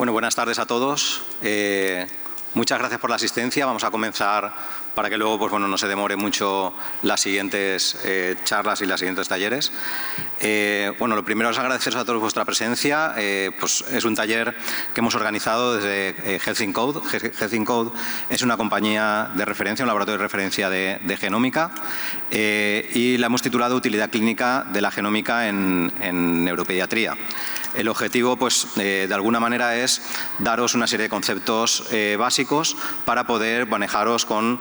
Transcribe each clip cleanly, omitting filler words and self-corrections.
Bueno, buenas tardes a todos. Muchas gracias por la asistencia. Vamos a comenzar para que luego no se demore mucho las siguientes charlas y los siguientes talleres. Lo primero es agradeceros a todos vuestra presencia. Es un taller que hemos organizado desde Health in Code. Health in Code es una compañía de referencia, un laboratorio de referencia de genómica y la hemos titulado Utilidad clínica de la genómica en neuropediatría. El objetivo, de alguna manera, es daros una serie de conceptos básicos para poder manejaros con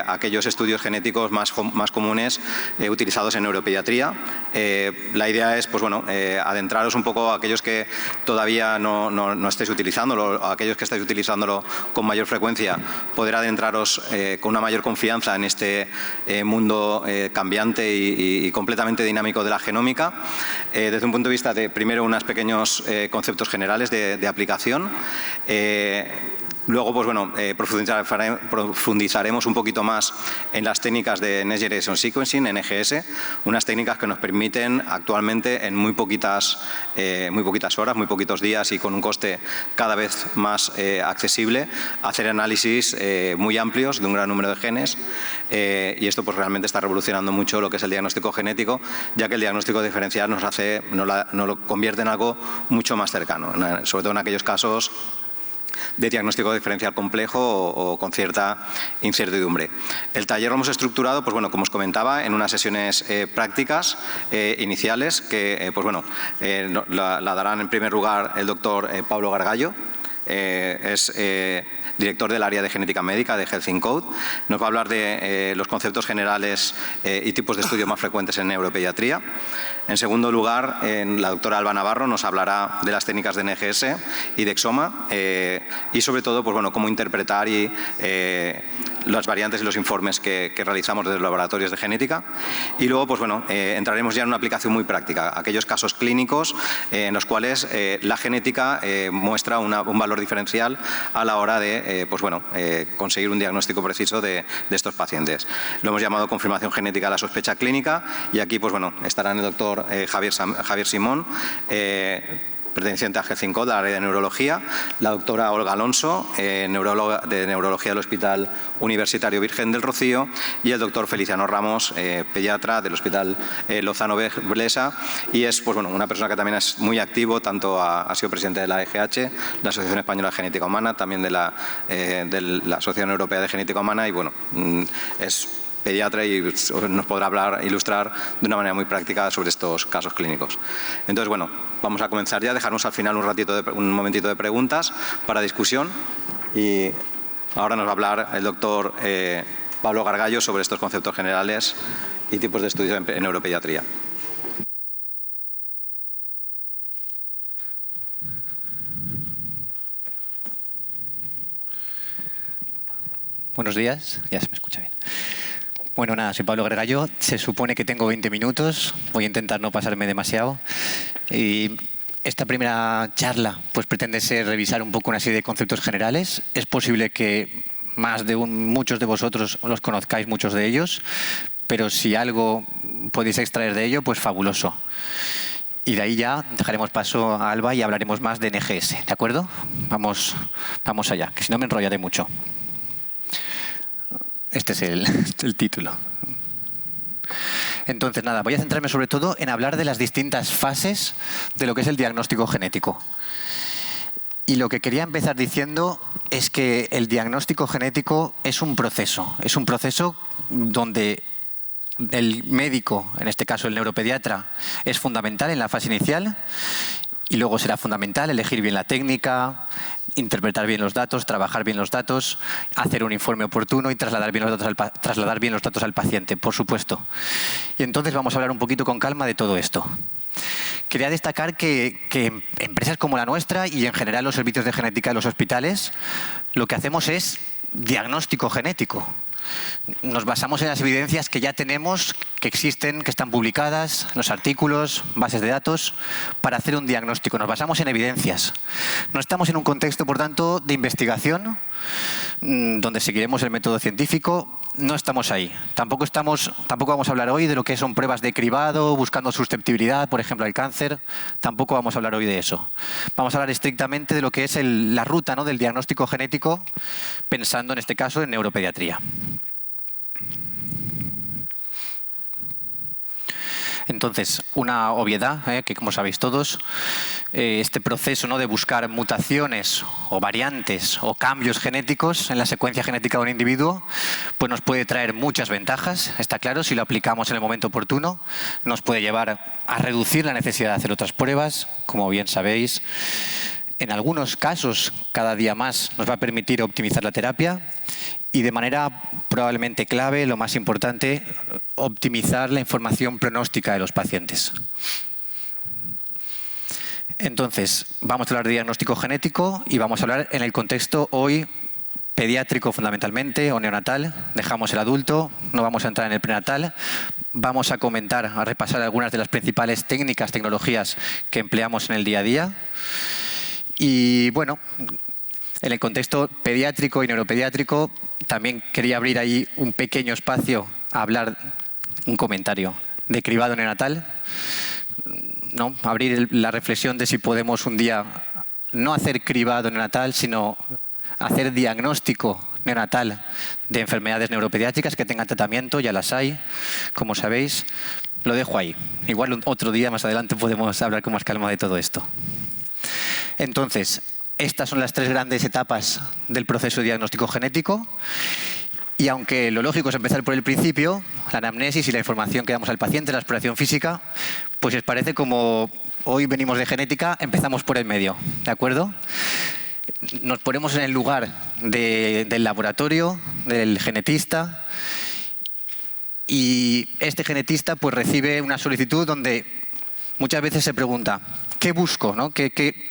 aquellos estudios genéticos más comunes utilizados en neuropediatría. La idea es, adentraros un poco a aquellos que todavía no estéis utilizándolo, a aquellos que estáis utilizándolo con mayor frecuencia, poder adentraros con una mayor confianza en este mundo cambiante y completamente dinámico de la genómica. Desde un punto de vista de, primero, unos pequeños conceptos generales de aplicación. Luego, profundizaremos un poquito más en las técnicas de Next Generation Sequencing, NGS, unas técnicas que nos permiten actualmente en muy poquitas horas, muy poquitos días y con un coste cada vez más accesible, hacer análisis muy amplios de un gran número de genes y esto realmente está revolucionando mucho lo que es el diagnóstico genético, ya que el diagnóstico diferencial nos lo convierte en algo mucho más cercano, sobre todo en aquellos casos de diagnóstico diferencial complejo o con cierta incertidumbre. El taller lo hemos estructurado, como os comentaba, en unas sesiones prácticas iniciales que la darán en primer lugar el doctor Pablo Gargallo. Es director del área de genética médica de Health in Code. Nos va a hablar de los conceptos generales y tipos de estudios más frecuentes en neuropediatría. En segundo lugar, la doctora Alba Navarro nos hablará de las técnicas de NGS y de Exoma y sobre todo cómo interpretar las variantes y los informes que realizamos desde los laboratorios de genética. Y luego entraremos ya en una aplicación muy práctica, aquellos casos clínicos en los cuales la genética muestra un valor diferencial a la hora de conseguir un diagnóstico preciso de estos pacientes. Lo hemos llamado confirmación genética de la sospecha clínica y aquí estarán el doctor Javier Simón, perteneciente a Health in Code, la área de neurología, la doctora Olga Alonso, neuróloga de neurología del Hospital Universitario Virgen del Rocío, y el doctor Feliciano Ramos, pediatra del Hospital Lozano Blesa, y es una persona que también es muy activo, tanto ha sido presidente de la EGH, la Asociación Española de Genética Humana, también de la Asociación Europea de Genética Humana, y es pediatra y nos podrá ilustrar de una manera muy práctica sobre estos casos clínicos. Entonces, vamos a comenzar ya, dejarnos al final un momentito de preguntas para discusión y ahora nos va a hablar el doctor Pablo Gargallo sobre estos conceptos generales y tipos de estudios en neuropediatría. Buenos días, ya se me escucha bien. Bueno, nada, soy Pablo Gargallo. Se supone que tengo 20 minutos. Voy a intentar no pasarme demasiado. Y esta primera charla pretende ser revisar un poco una serie de conceptos generales. Es posible que muchos de vosotros los conozcáis, muchos de ellos, pero si algo podéis extraer de ello, fabuloso. Y de ahí ya dejaremos paso a Alba y hablaremos más de NGS, ¿de acuerdo? Vamos allá, que si no me enrollaré mucho. Este es el título. Entonces, nada, voy a centrarme sobre todo en hablar de las distintas fases de lo que es el diagnóstico genético. Y lo que quería empezar diciendo es que el diagnóstico genético es un proceso donde el médico, en este caso el neuropediatra, es fundamental en la fase inicial y luego será fundamental elegir bien la técnica, interpretar bien los datos, trabajar bien los datos, hacer un informe oportuno y trasladar bien los datos al paciente, por supuesto. Y entonces vamos a hablar un poquito con calma de todo esto. Quería destacar que empresas como la nuestra y en general los servicios de genética de los hospitales, lo que hacemos es diagnóstico genético. Nos basamos en las evidencias que ya tenemos, que existen, que están publicadas, los artículos, bases de datos, para hacer un diagnóstico. Nos basamos en evidencias. No estamos en un contexto, por tanto, de investigación. donde seguiremos el método científico, no estamos ahí. Tampoco vamos a hablar hoy de lo que son pruebas de cribado, buscando susceptibilidad, por ejemplo, al cáncer. Tampoco vamos a hablar hoy de eso. Vamos a hablar estrictamente de lo que es la ruta, ¿no?, del diagnóstico genético, pensando en este caso en neuropediatría. Entonces, una obviedad, que como sabéis todos, este proceso, ¿no?, de buscar mutaciones o variantes o cambios genéticos en la secuencia genética de un individuo, pues nos puede traer muchas ventajas, está claro, si lo aplicamos en el momento oportuno. Nos puede llevar a reducir la necesidad de hacer otras pruebas, como bien sabéis. En algunos casos, cada día más, nos va a permitir optimizar la terapia y, de manera probablemente clave, lo más importante, optimizar la información pronóstica de los pacientes. Entonces, vamos a hablar de diagnóstico genético y vamos a hablar en el contexto hoy pediátrico fundamentalmente o neonatal. Dejamos el adulto, no vamos a entrar en el prenatal. Vamos a comentar, a repasar algunas de las principales técnicas, tecnologías que empleamos en el día a día. Y bueno, en el contexto pediátrico y neuropediátrico también quería abrir ahí un pequeño espacio a hablar, un comentario de cribado neonatal, ¿no? Abrir la reflexión de si podemos un día no hacer cribado neonatal, sino hacer diagnóstico neonatal de enfermedades neuropediátricas que tengan tratamiento. Ya las hay, como sabéis. Lo dejo ahí. Igual otro día más adelante podemos hablar con más calma de todo esto. Entonces, estas son las tres grandes etapas del proceso de diagnóstico genético. Y aunque lo lógico es empezar por el principio, la anamnesis y la información que damos al paciente, la exploración física, pues os parece como hoy venimos de genética, empezamos por el medio, ¿de acuerdo? Nos ponemos en el lugar del laboratorio, del genetista, y este genetista pues recibe una solicitud donde muchas veces se pregunta, ¿qué busco, ¿no? ¿Qué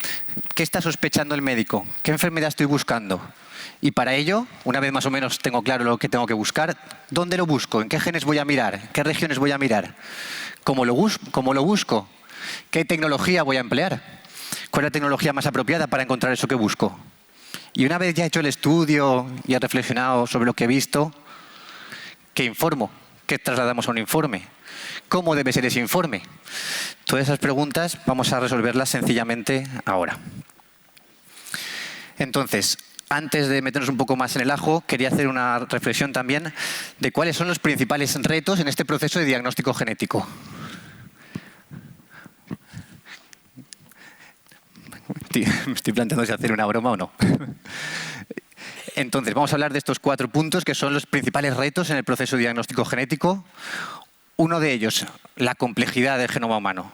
está sospechando el médico? ¿Qué enfermedad estoy buscando? Y para ello, una vez más o menos tengo claro lo que tengo que buscar, ¿dónde lo busco? ¿En qué genes voy a mirar? ¿Qué regiones voy a mirar? ¿Cómo lo busco? ¿Qué tecnología voy a emplear? ¿Cuál es la tecnología más apropiada para encontrar eso que busco? Y una vez ya hecho el estudio y he reflexionado sobre lo que he visto, ¿qué informo? ¿Qué trasladamos a un informe? ¿Cómo debe ser ese informe? Todas esas preguntas vamos a resolverlas sencillamente ahora. Entonces, antes de meternos un poco más en el ajo, quería hacer una reflexión también de cuáles son los principales retos en este proceso de diagnóstico genético. Me estoy planteando si hacer una broma o no. Entonces, vamos a hablar de estos 4 puntos que son los principales retos en el proceso de diagnóstico genético. Uno de ellos, la complejidad del genoma humano.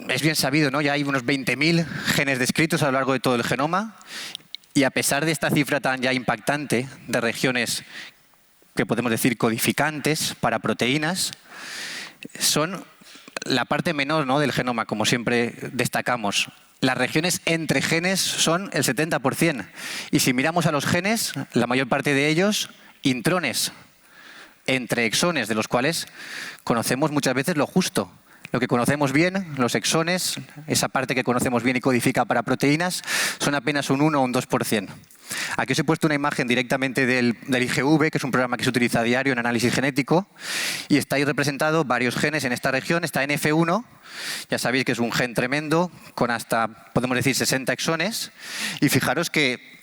Es bien sabido, ¿no? Ya hay unos 20.000 genes descritos a lo largo de todo el genoma. Y a pesar de esta cifra tan ya impactante de regiones que podemos decir codificantes para proteínas, son la parte menor, ¿no?, del genoma, como siempre destacamos. Las regiones entre genes son el 70%. Y si miramos a los genes, la mayor parte de ellos, intrones, entre exones, de los cuales conocemos muchas veces lo justo. Lo que conocemos bien, los exones, esa parte que conocemos bien y codifica para proteínas, son apenas un 1 o un 2%. Aquí os he puesto una imagen directamente del IGV, que es un programa que se utiliza a diario en análisis genético, y está ahí representado varios genes en esta región. Está NF1, ya sabéis que es un gen tremendo, con hasta, podemos decir, 60 exones, y fijaros que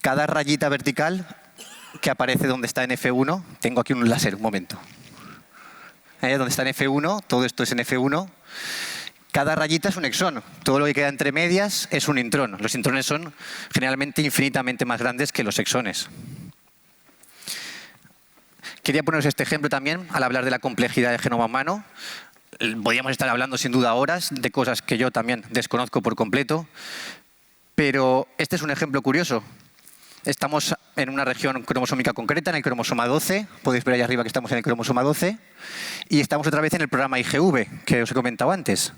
cada rayita vertical que aparece donde está NF1, tengo aquí un láser, un momento. Donde está NF1, todo esto es NF1. Cada rayita es un exón. Todo lo que queda entre medias es un intrón. Los intrones son generalmente infinitamente más grandes que los exones. Quería poneros este ejemplo también al hablar de la complejidad del genoma humano. Podríamos estar hablando sin duda horas de cosas que yo también desconozco por completo, pero este es un ejemplo curioso. Estamos en una región cromosómica concreta, en el cromosoma 12. Podéis ver ahí arriba que estamos en el cromosoma 12. Y estamos otra vez en el programa IGV, que os he comentado antes.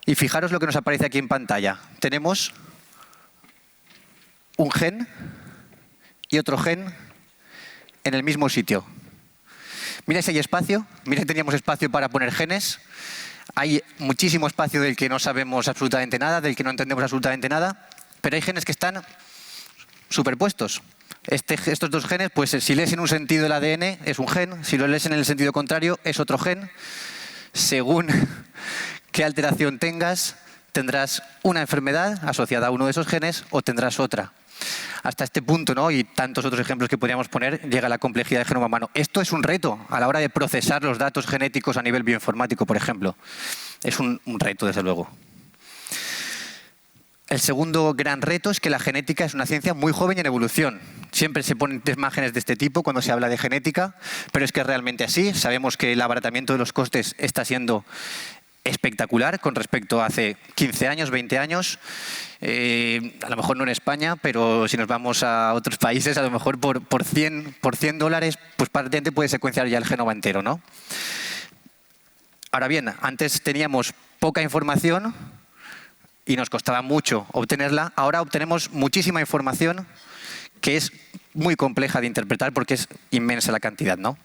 Y fijaros lo que nos aparece aquí en pantalla. Tenemos un gen y otro gen en el mismo sitio. Mira si hay espacio. Mira si teníamos espacio para poner genes. Hay muchísimo espacio del que no sabemos absolutamente nada, del que no entendemos absolutamente nada. Pero hay genes que están superpuestos. Estos dos genes, pues si lees en un sentido el ADN es un gen, si lo lees en el sentido contrario es otro gen. Según qué alteración tengas, tendrás una enfermedad asociada a uno de esos genes o tendrás otra. Hasta este punto, ¿no? Y tantos otros ejemplos que podríamos poner, llega la complejidad del genoma humano. Esto es un reto a la hora de procesar los datos genéticos a nivel bioinformático, por ejemplo. Es un reto, desde luego. El segundo gran reto es que la genética es una ciencia muy joven y en evolución. Siempre se ponen imágenes de este tipo cuando se habla de genética, pero es que es realmente así. Sabemos que el abaratamiento de los costes está siendo espectacular con respecto a hace 15 años, 20 años. A lo mejor no en España, pero si nos vamos a otros países, a lo mejor por 100 dólares, pues prácticamente puede secuenciar ya el genoma entero, ¿no? Ahora bien, antes teníamos poca información y nos costaba mucho obtenerla. Ahora obtenemos muchísima información que es muy compleja de interpretar porque es inmensa la cantidad, ¿no?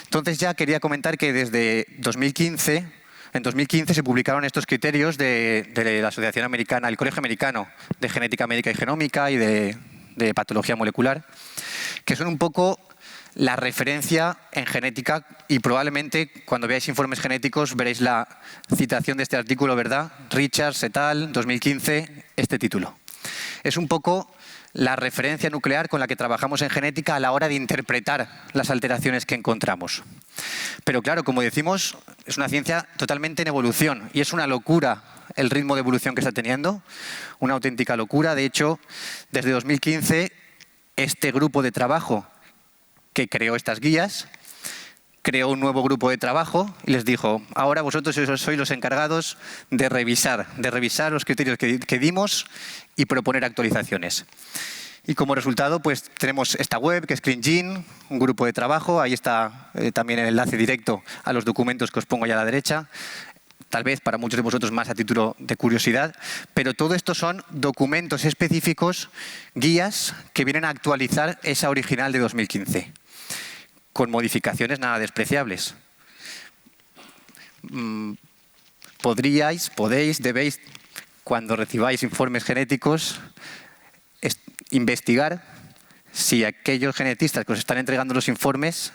Entonces ya quería comentar que desde 2015, en 2015 se publicaron estos criterios de la Asociación Americana, el Colegio Americano de Genética Médica y Genómica y de Patología Molecular, que son un poco la referencia en genética y probablemente cuando veáis informes genéticos veréis la citación de este artículo, ¿verdad? Richards et al. 2015, este título. Es un poco la referencia nuclear con la que trabajamos en genética a la hora de interpretar las alteraciones que encontramos. Pero claro, como decimos, es una ciencia totalmente en evolución y es una locura el ritmo de evolución que está teniendo, una auténtica locura. De hecho, desde 2015, este grupo de trabajo que creó estas guías, creó un nuevo grupo de trabajo y les dijo, ahora vosotros sois los encargados de revisar los criterios que dimos y proponer actualizaciones. Y como resultado, pues tenemos esta web que es CleanGene, un grupo de trabajo, ahí está también el enlace directo a los documentos que os pongo ya a la derecha, tal vez para muchos de vosotros más a título de curiosidad, pero todo esto son documentos específicos, guías que vienen a actualizar esa original de 2015. Con modificaciones nada despreciables. Podéis, debéis, cuando recibáis informes genéticos, investigar si aquellos genetistas que os están entregando los informes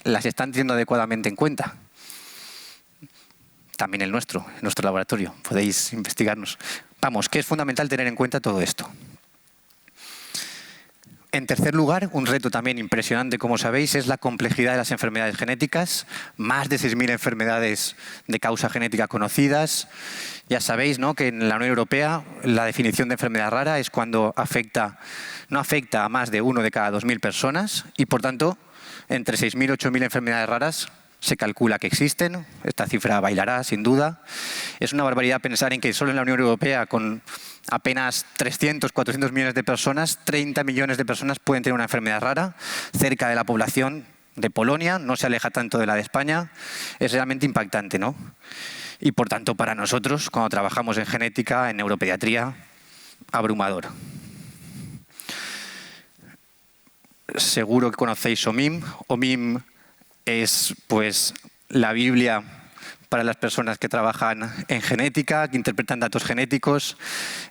las están teniendo adecuadamente en cuenta. También el nuestro laboratorio. Podéis investigarnos. Vamos, que es fundamental tener en cuenta todo esto. En tercer lugar, un reto también impresionante, como sabéis, es la complejidad de las enfermedades genéticas. Más de 6.000 enfermedades de causa genética conocidas. Ya sabéis, ¿no?, que en la Unión Europea la definición de enfermedad rara es cuando no afecta a más de 1 de cada 2.000 personas y, por tanto, entre 6.000 y 8.000 enfermedades raras se calcula que existen. Esta cifra bailará, sin duda. Es una barbaridad pensar en que solo en la Unión Europea, con apenas 300, 400 millones de personas, 30 millones de personas pueden tener una enfermedad rara, cerca de la población de Polonia, no se aleja tanto de la de España. Es realmente impactante, ¿no? Y por tanto, para nosotros, cuando trabajamos en genética, en neuropediatría, abrumador. Seguro que conocéis OMIM. OMIM es, pues, la Biblia para las personas que trabajan en genética, que interpretan datos genéticos.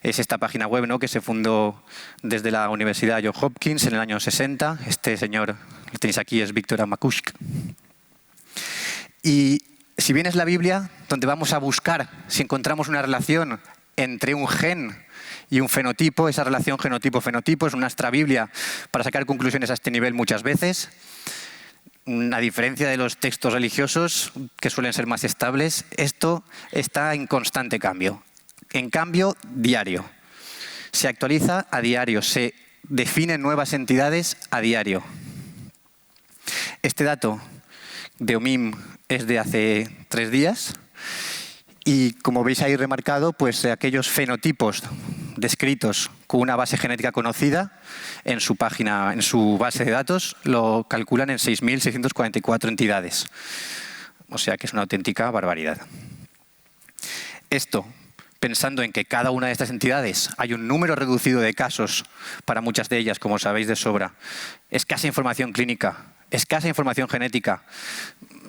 Es esta página web, ¿no?, que se fundó desde la Universidad Johns Hopkins en el año 60. Este señor, lo tenéis aquí, es Viktor Amakushk. Y si bien es la Biblia, donde vamos a buscar si encontramos una relación entre un gen y un fenotipo, esa relación genotipo-fenotipo es una extrabiblia para sacar conclusiones a este nivel muchas veces. A diferencia de los textos religiosos, que suelen ser más estables, esto está en constante cambio. En cambio diario. Se actualiza a diario, se definen nuevas entidades a diario. Este dato de OMIM es de hace 3 días y, como veis ahí remarcado, pues aquellos fenotipos descritos con una base genética conocida en su página, en su base de datos, lo calculan en 6.644 entidades. O sea que es una auténtica barbaridad. Esto, pensando en que cada una de estas entidades hay un número reducido de casos, para muchas de ellas, como sabéis de sobra, escasa información clínica, escasa información genética,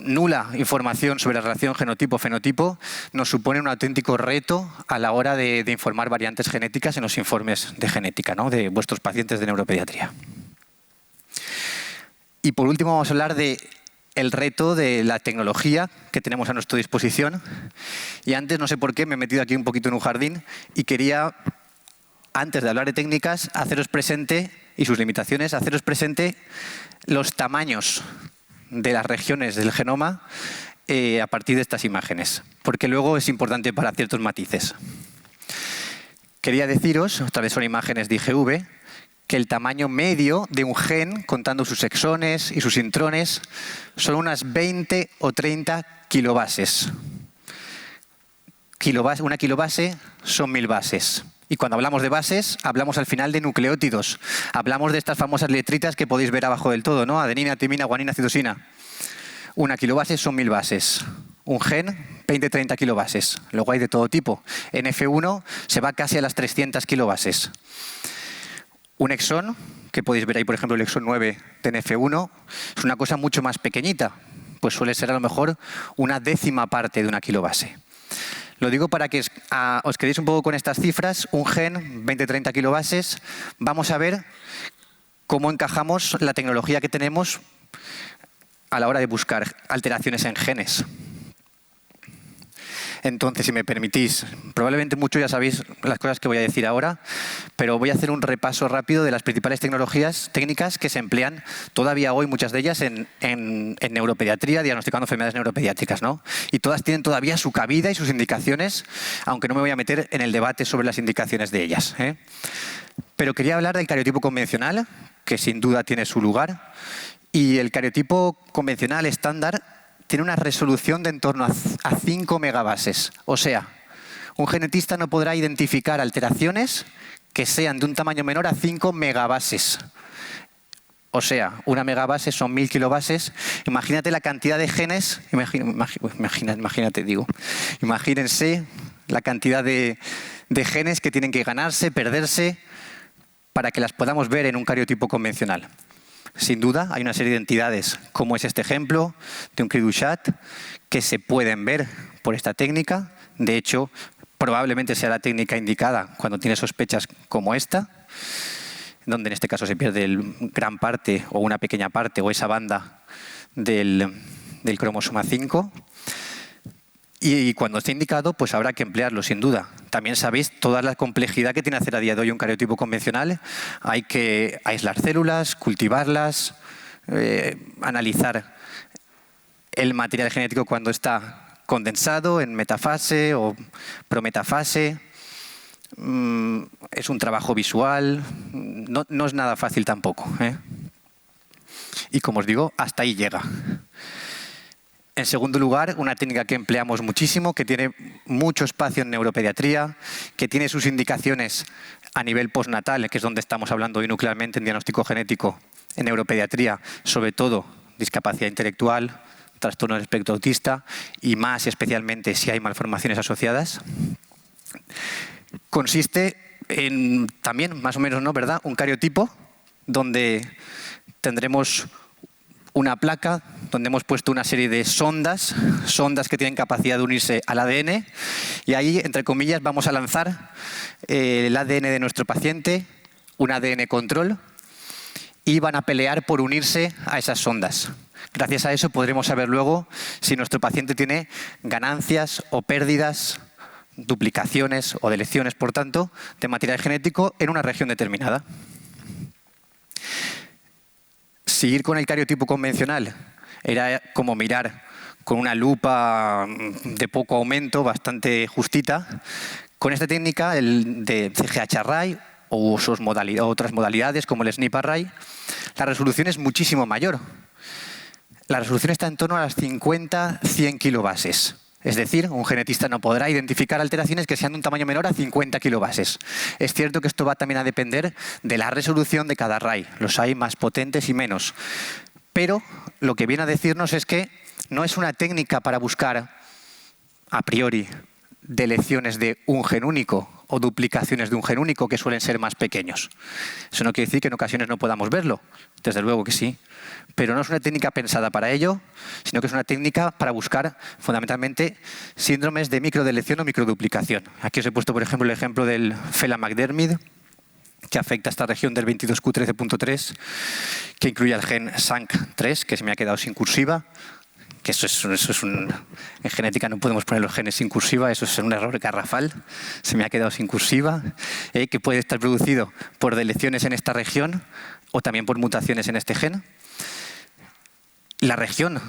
nula información sobre la relación genotipo-fenotipo nos supone un auténtico reto a la hora de informar variantes genéticas en los informes de genética, ¿no?, de vuestros pacientes de neuropediatría. Y por último vamos a hablar de el reto de la tecnología que tenemos a nuestra disposición. Y antes, no sé por qué, me he metido aquí un poquito en un jardín y quería, antes de hablar de técnicas, haceros presente, y sus limitaciones, haceros presente los tamaños de las regiones del genoma a partir de estas imágenes, porque luego es importante para ciertos matices. Quería deciros, otra vez son imágenes de IGV, que el tamaño medio de un gen, contando sus exones y sus intrones, son unas 20 o 30 kilobases. Una kilobase son 1000 bases. Y cuando hablamos de bases, hablamos al final de nucleótidos. Hablamos de estas famosas letritas que podéis ver abajo del todo, ¿no? Adenina, timina, guanina, citosina. Una kilobase son 1000 bases. Un gen, 20-30 kilobases. Luego hay de todo tipo. En F1 se va casi a las 300 kilobases. Un exón, que podéis ver ahí, por ejemplo, el exón 9 de NF1, es una cosa mucho más pequeñita. Pues suele ser a lo mejor una décima parte de una kilobase. Lo digo para que os quedéis un poco con estas cifras. Un gen, 20-30 kilobases. Vamos a ver cómo encajamos la tecnología que tenemos a la hora de buscar alteraciones en genes. Entonces, si me permitís, probablemente muchos ya sabéis las cosas que voy a decir ahora, pero voy a hacer un repaso rápido de las principales técnicas que se emplean todavía hoy, muchas de ellas en neuropediatría, diagnosticando enfermedades neuropediátricas, ¿no? Y todas tienen todavía su cabida y sus indicaciones, aunque no me voy a meter en el debate sobre las indicaciones de ellas, ¿eh? Pero quería hablar del cariotipo convencional, que sin duda tiene su lugar, y el cariotipo convencional estándar tiene una resolución de en torno a 5 megabases. O sea, un genetista no podrá identificar alteraciones que sean de un tamaño menor a 5 megabases. O sea, una megabase son 1000 kilobases. Imagínate la cantidad de genes, imagínense la cantidad de genes que tienen que ganarse, perderse, para que las podamos ver en un cariotipo convencional. Sin duda, hay una serie de entidades, como es este ejemplo de un Cri-du-Chat, que se pueden ver por esta técnica. De hecho, probablemente sea la técnica indicada cuando tiene sospechas como esta, donde en este caso se pierde gran parte o una pequeña parte o esa banda del cromosoma 5. Y cuando esté indicado, pues habrá que emplearlo, sin duda. También sabéis toda la complejidad que tiene hacer a día de hoy un cariotipo convencional. Hay que aislar células, cultivarlas, analizar el material genético cuando está condensado en metafase o prometafase. Es un trabajo visual, no es nada fácil tampoco, ¿eh? Y como os digo, hasta ahí llega. En segundo lugar, una técnica que empleamos muchísimo, que tiene mucho espacio en neuropediatría, que tiene sus indicaciones a nivel postnatal, que es donde estamos hablando hoy nuclearmente en diagnóstico genético, en neuropediatría, sobre todo discapacidad intelectual, trastorno del espectro autista y más especialmente si hay malformaciones asociadas. Consiste en también, más o menos, ¿no?, ¿verdad?, un cariotipo donde tendremos una placa donde hemos puesto una serie de sondas que tienen capacidad de unirse al ADN, y ahí, entre comillas, vamos a lanzar el ADN de nuestro paciente, un ADN control, y van a pelear por unirse a esas sondas. Gracias a eso podremos saber luego si nuestro paciente tiene ganancias o pérdidas, duplicaciones o deleciones, por tanto, de material genético en una región determinada. Seguir con el cariotipo convencional era como mirar con una lupa de poco aumento, bastante justita. Con esta técnica, el de CGH Array o otras modalidades como el SNP Array, la resolución es muchísimo mayor. La resolución está en torno a las 50-100 kilobases. Es decir, un genetista no podrá identificar alteraciones que sean de un tamaño menor a 50 kilobases. Es cierto que esto va también a depender de la resolución de cada array. Los hay más potentes y menos. Pero lo que viene a decirnos es que no es una técnica para buscar a priori deleciones de un gen único o duplicaciones de un gen único que suelen ser más pequeños. Eso no quiere decir que en ocasiones no podamos verlo, desde luego que sí, pero no es una técnica pensada para ello, sino que es una técnica para buscar fundamentalmente síndromes de microdelección o microduplicación. Aquí os he puesto, por ejemplo, el ejemplo del Phelan-McDermid, que afecta a esta región del 22q13.3, que incluye el gen SANC3, que se me ha quedado sin cursiva, que en genética no podemos poner los genes sin cursiva, eso es un error garrafal, se me ha quedado sin cursiva, que puede estar producido por deleciones en esta región o también por mutaciones en este gen. La región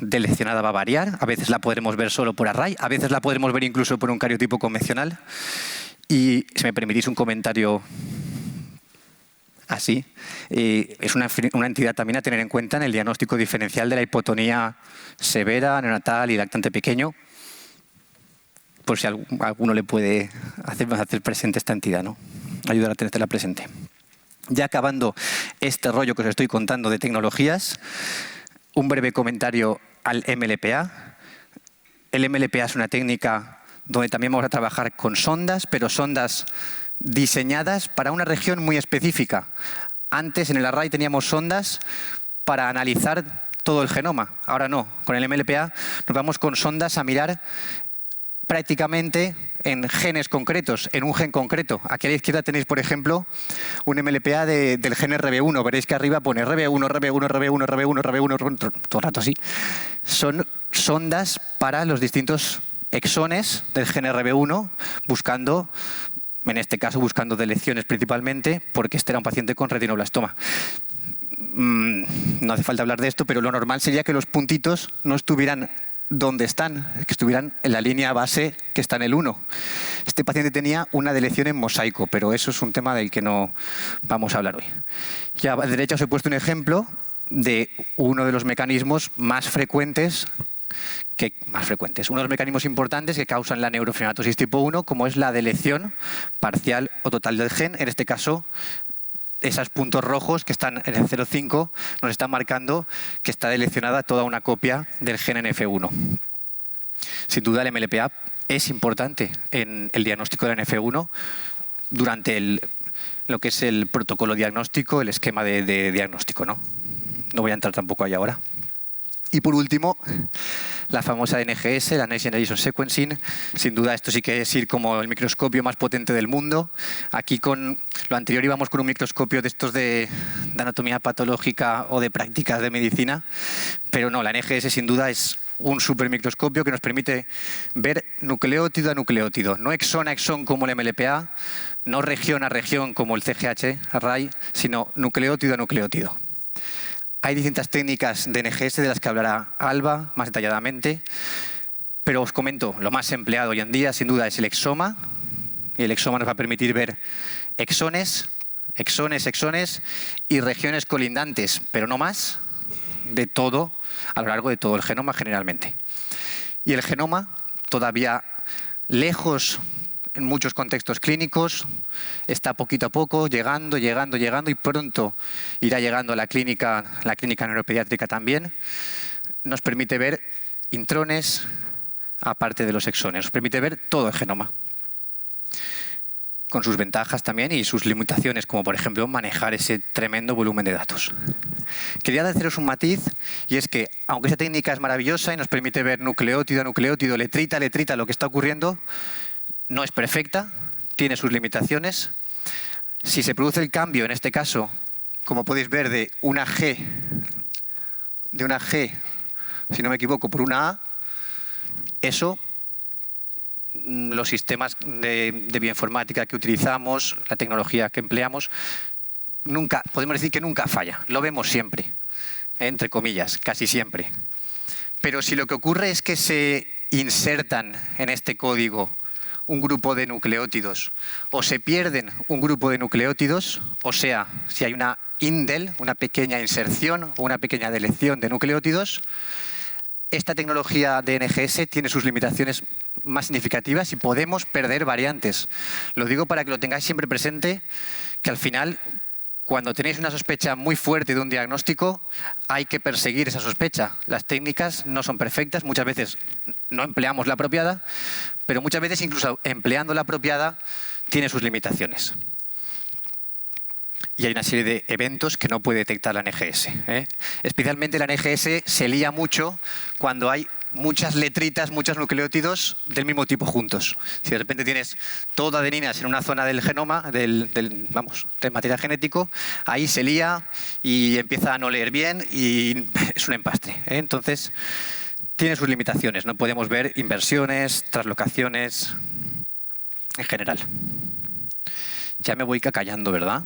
deleccionada va a variar, a veces la podremos ver solo por array, a veces la podremos ver incluso por un cariotipo convencional. Y si me permitís un comentario así, es una entidad también a tener en cuenta en el diagnóstico diferencial de la hipotonía severa, neonatal y lactante pequeño, por si a alguno le puede hacer presente esta entidad, ¿no? Ayudar a tenerla presente. Ya acabando este rollo que os estoy contando de tecnologías, un breve comentario al MLPA. El MLPA es una técnica donde también vamos a trabajar con sondas, pero sondas diseñadas para una región muy específica. Antes en el array teníamos sondas para analizar todo el genoma. Ahora no. Con el MLPA nos vamos con sondas a mirar prácticamente en genes concretos, en un gen concreto. Aquí a la izquierda tenéis, por ejemplo, un MLPA del gen RB1. Veréis que arriba pone RB1, RB1, RB1, RB1, RB1, todo el rato así. Son sondas para los distintos exones del gen RB1, buscando, en este caso, buscando deleciones principalmente, porque este era un paciente con retinoblastoma. No hace falta hablar de esto, pero lo normal sería que los puntitos no estuvieran donde están, que estuvieran en la línea base que está en el 1. Este paciente tenía una delección en mosaico, pero eso es un tema del que no vamos a hablar hoy. Ya a la derecha os he puesto un ejemplo de uno de los mecanismos más frecuentes, uno de los mecanismos importantes que causan la neurofibromatosis tipo 1, como es la delección parcial o total del gen. En este caso, esos puntos rojos que están en el 0,5 nos están marcando que está deleccionada toda una copia del gen NF1. Sin duda el MLPA es importante en el diagnóstico del NF1 durante lo que es el protocolo diagnóstico, el esquema de diagnóstico, ¿no? No voy a entrar tampoco ahí ahora. Y por último, la famosa NGS, la Next Generation Sequencing. Sin duda esto sí que es ir como el microscopio más potente del mundo. Aquí con lo anterior íbamos con un microscopio de estos de anatomía patológica o de prácticas de medicina, pero no, la NGS sin duda es un supermicroscopio que nos permite ver nucleótido a nucleótido, no exón a exón como el MLPA, no región a región como el CGH array, sino nucleótido a nucleótido. Hay distintas técnicas de NGS de las que hablará Alba más detalladamente, pero os comento, lo más empleado hoy en día sin duda es el exoma, y el exoma nos va a permitir ver exones y regiones colindantes, pero no más, de todo, a lo largo de todo el genoma generalmente. Y el genoma, todavía lejos en muchos contextos clínicos, está poquito a poco llegando y pronto irá llegando a la clínica neuropediátrica también. Nos permite ver intrones aparte de los exones, nos permite ver todo el genoma, con sus ventajas también y sus limitaciones, como por ejemplo manejar ese tremendo volumen de datos. Quería haceros un matiz, y es que aunque esa técnica es maravillosa y nos permite ver nucleótido a nucleótido, letrita a letrita lo que está ocurriendo, no es perfecta, tiene sus limitaciones. Si se produce el cambio, en este caso, como podéis ver, de una G, si no me equivoco, por una A, eso, los sistemas de bioinformática que utilizamos, la tecnología que empleamos, podemos decir que nunca falla, lo vemos siempre, entre comillas, casi siempre. Pero si lo que ocurre es que se insertan en este código un grupo de nucleótidos o se pierden un grupo de nucleótidos, o sea, si hay una indel, una pequeña inserción o una pequeña delección de nucleótidos, esta tecnología de NGS tiene sus limitaciones más significativas y podemos perder variantes. Lo digo para que lo tengáis siempre presente, que al final, cuando tenéis una sospecha muy fuerte de un diagnóstico, hay que perseguir esa sospecha. Las técnicas no son perfectas, muchas veces no empleamos la apropiada, pero muchas veces incluso empleando la apropiada tiene sus limitaciones. Y hay una serie de eventos que no puede detectar la NGS. Especialmente la NGS se lía mucho cuando hay muchas letritas, muchos nucleótidos del mismo tipo juntos. Si de repente tienes toda adeninas en una zona del genoma, del material genético, ahí se lía y empieza a no leer bien y es un empastre. Entonces, tiene sus limitaciones. No podemos ver inversiones, translocaciones, en general. Ya me voy callando, ¿verdad?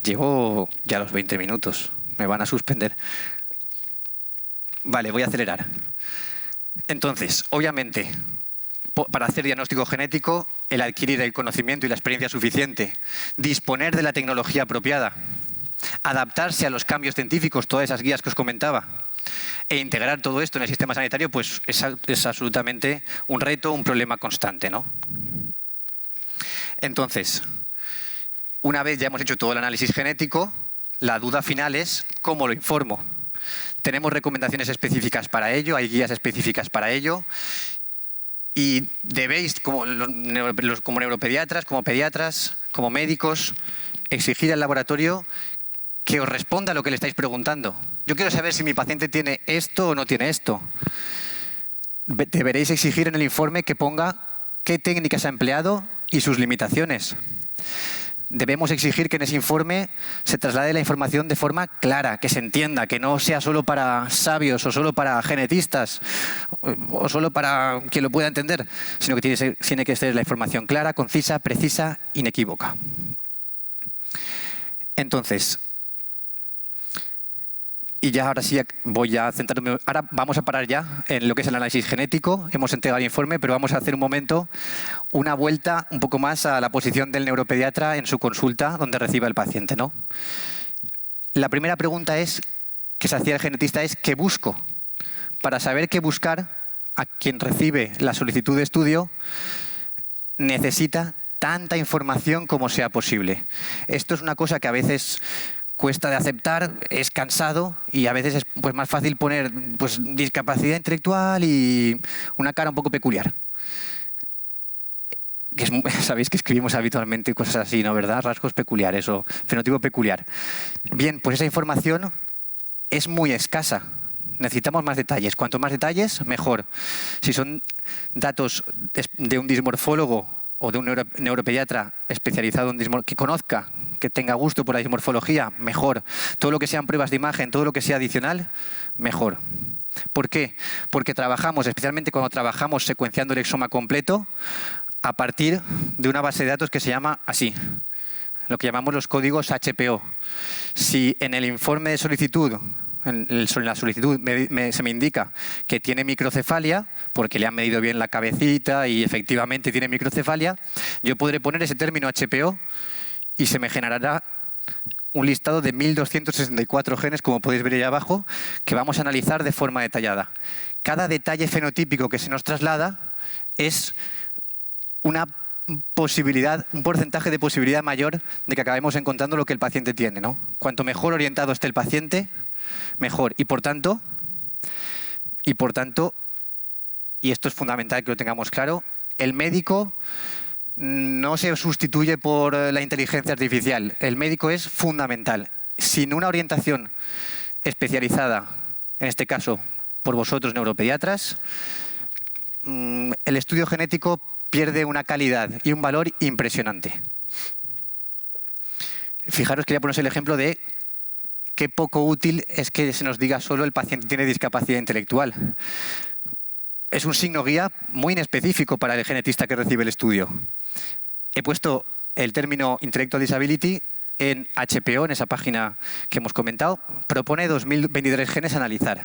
Llevo ya los 20 minutos. Me van a suspender. Vale, voy a acelerar. Entonces, obviamente, para hacer diagnóstico genético, el adquirir el conocimiento y la experiencia suficiente, disponer de la tecnología apropiada, adaptarse a los cambios científicos, todas esas guías que os comentaba, e integrar todo esto en el sistema sanitario, pues es absolutamente un reto, un problema constante, ¿no? Entonces, una vez ya hemos hecho todo el análisis genético, la duda final es ¿cómo lo informo? Tenemos recomendaciones específicas para ello, hay guías específicas para ello y debéis, como neuropediatras, como pediatras, como médicos, exigir al laboratorio que os responda a lo que le estáis preguntando. Yo quiero saber si mi paciente tiene esto o no tiene esto. Deberéis exigir en el informe que ponga qué técnicas ha empleado y sus limitaciones. Debemos exigir que en ese informe se traslade la información de forma clara, que se entienda, que no sea solo para sabios o solo para genetistas o solo para quien lo pueda entender, sino que tiene que ser la información clara, concisa, precisa, inequívoca. Entonces, y ya ahora sí voy a centrarme. Ahora vamos a parar ya en lo que es el análisis genético. Hemos entregado el informe, pero vamos a hacer un momento una vuelta un poco más a la posición del neuropediatra en su consulta donde reciba el paciente, ¿no? La primera pregunta que se hacía el genetista es ¿qué busco? Para saber qué buscar, a quien recibe la solicitud de estudio necesita tanta información como sea posible. Esto es una cosa que a veces cuesta de aceptar, es cansado y a veces es pues, más fácil poner pues, discapacidad intelectual y una cara un poco peculiar. Sabéis que escribimos habitualmente cosas así, ¿no? ¿Verdad? Rasgos peculiares o fenotipo peculiar. Bien, pues esa información es muy escasa. Necesitamos más detalles. Cuanto más detalles, mejor. Si son datos de un dismorfólogo o de un neuropediatra especializado en que conozca, que tenga gusto por la dismorfología, mejor. Todo lo que sean pruebas de imagen, todo lo que sea adicional, mejor. ¿Por qué? Porque trabajamos, especialmente cuando trabajamos secuenciando el exoma completo, a partir de una base de datos que se llama así, lo que llamamos los códigos HPO. Si en el informe de solicitud, en la solicitud se me indica que tiene microcefalia, porque le han medido bien la cabecita y efectivamente tiene microcefalia, yo podré poner ese término HPO y se me generará un listado de 1.264 genes, como podéis ver ahí abajo, que vamos a analizar de forma detallada. Cada detalle fenotípico que se nos traslada es una posibilidad, un porcentaje de posibilidad mayor de que acabemos encontrando lo que el paciente tiene, ¿no? Cuanto mejor orientado esté el paciente, mejor. Y por tanto, y esto es fundamental que lo tengamos claro, el médico no se sustituye por la inteligencia artificial. El médico es fundamental. Sin una orientación especializada, en este caso por vosotros neuropediatras, el estudio genético pierde una calidad y un valor impresionante. Fijaros, quería poneros el ejemplo de qué poco útil es que se nos diga solo el paciente tiene discapacidad intelectual. Es un signo guía muy inespecífico para el genetista que recibe el estudio. He puesto el término Intellectual Disability en HPO, en esa página que hemos comentado. Propone 2023 genes a analizar.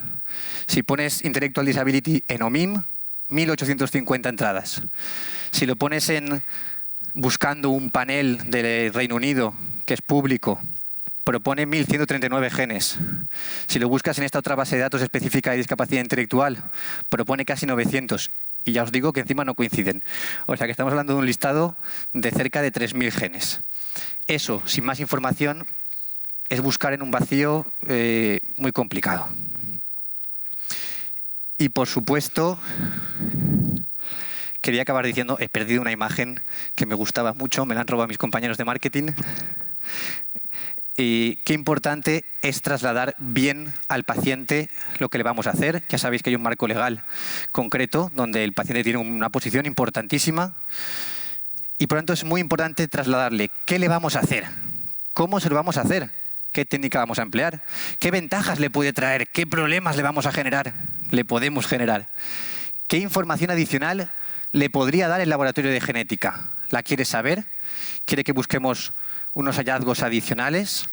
Si pones Intellectual Disability en OMIM, 1.850 entradas. Si lo pones en buscando un panel del Reino Unido, que es público, propone 1.139 genes. Si lo buscas en esta otra base de datos específica de discapacidad intelectual, propone casi 900. Y ya os digo que encima no coinciden. O sea que estamos hablando de un listado de cerca de 3.000 genes. Eso, sin más información, es buscar en un vacío muy complicado. Y por supuesto quería acabar diciendo, he perdido una imagen que me gustaba mucho, me la han robado mis compañeros de marketing. Y qué importante es trasladar bien al paciente lo que le vamos a hacer. Ya sabéis que hay un marco legal concreto donde el paciente tiene una posición importantísima y por lo tanto es muy importante trasladarle qué le vamos a hacer, cómo se lo vamos a hacer, qué técnica vamos a emplear, qué ventajas le puede traer, qué problemas le vamos a generar, le podemos generar, qué información adicional le podría dar el laboratorio de genética. ¿La quiere saber? ¿Quiere que busquemos unos hallazgos adicionales?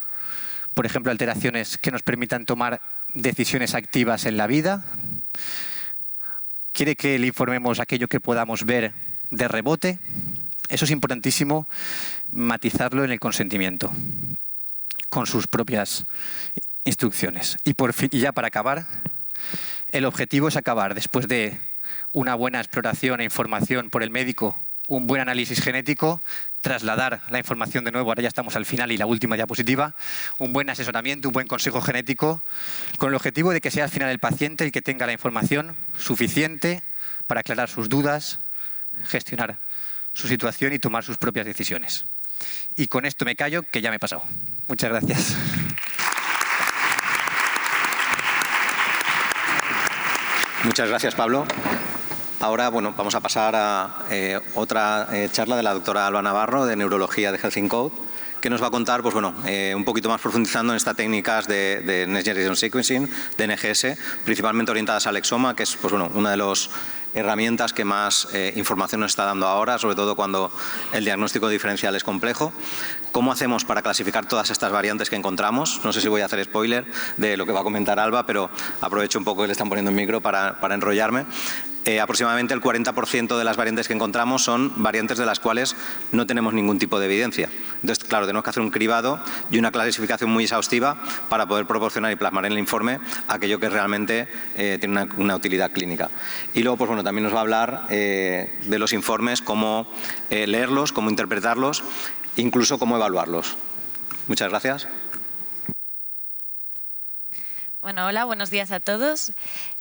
Por ejemplo, alteraciones que nos permitan tomar decisiones activas en la vida. ¿Quiere que le informemos aquello que podamos ver de rebote? Eso es importantísimo matizarlo en el consentimiento, con sus propias instrucciones. Y ya para acabar, el objetivo es acabar, después de una buena exploración e información por el médico, un buen análisis genético, trasladar la información de nuevo, ahora ya estamos al final y la última diapositiva, un buen asesoramiento, un buen consejo genético, con el objetivo de que sea al final el paciente el que tenga la información suficiente para aclarar sus dudas, gestionar su situación y tomar sus propias decisiones. Y con esto me callo, que ya me he pasado. Muchas gracias. Muchas gracias, Pablo. Ahora, bueno, vamos a pasar a otra charla de la doctora Alba Navarro, de Neurología de Health in Code, que nos va a contar, pues bueno, un poquito más profundizando en estas técnicas de Next Generation Sequencing, de NGS, principalmente orientadas al exoma, que es, pues bueno, una de las herramientas que más información nos está dando ahora, sobre todo cuando el diagnóstico diferencial es complejo. ¿Cómo hacemos para clasificar todas estas variantes que encontramos? No sé si voy a hacer spoiler de lo que va a comentar Alba, pero aprovecho un poco que le están poniendo el micro para enrollarme. Aproximadamente el 40% de las variantes que encontramos son variantes de las cuales no tenemos ningún tipo de evidencia. Entonces, claro, tenemos que hacer un cribado y una clasificación muy exhaustiva para poder proporcionar y plasmar en el informe aquello que realmente tiene una utilidad clínica. Y luego, pues bueno, también nos va a hablar de los informes, cómo leerlos, cómo interpretarlos, incluso cómo evaluarlos. Muchas gracias. Bueno, hola, buenos días a todos.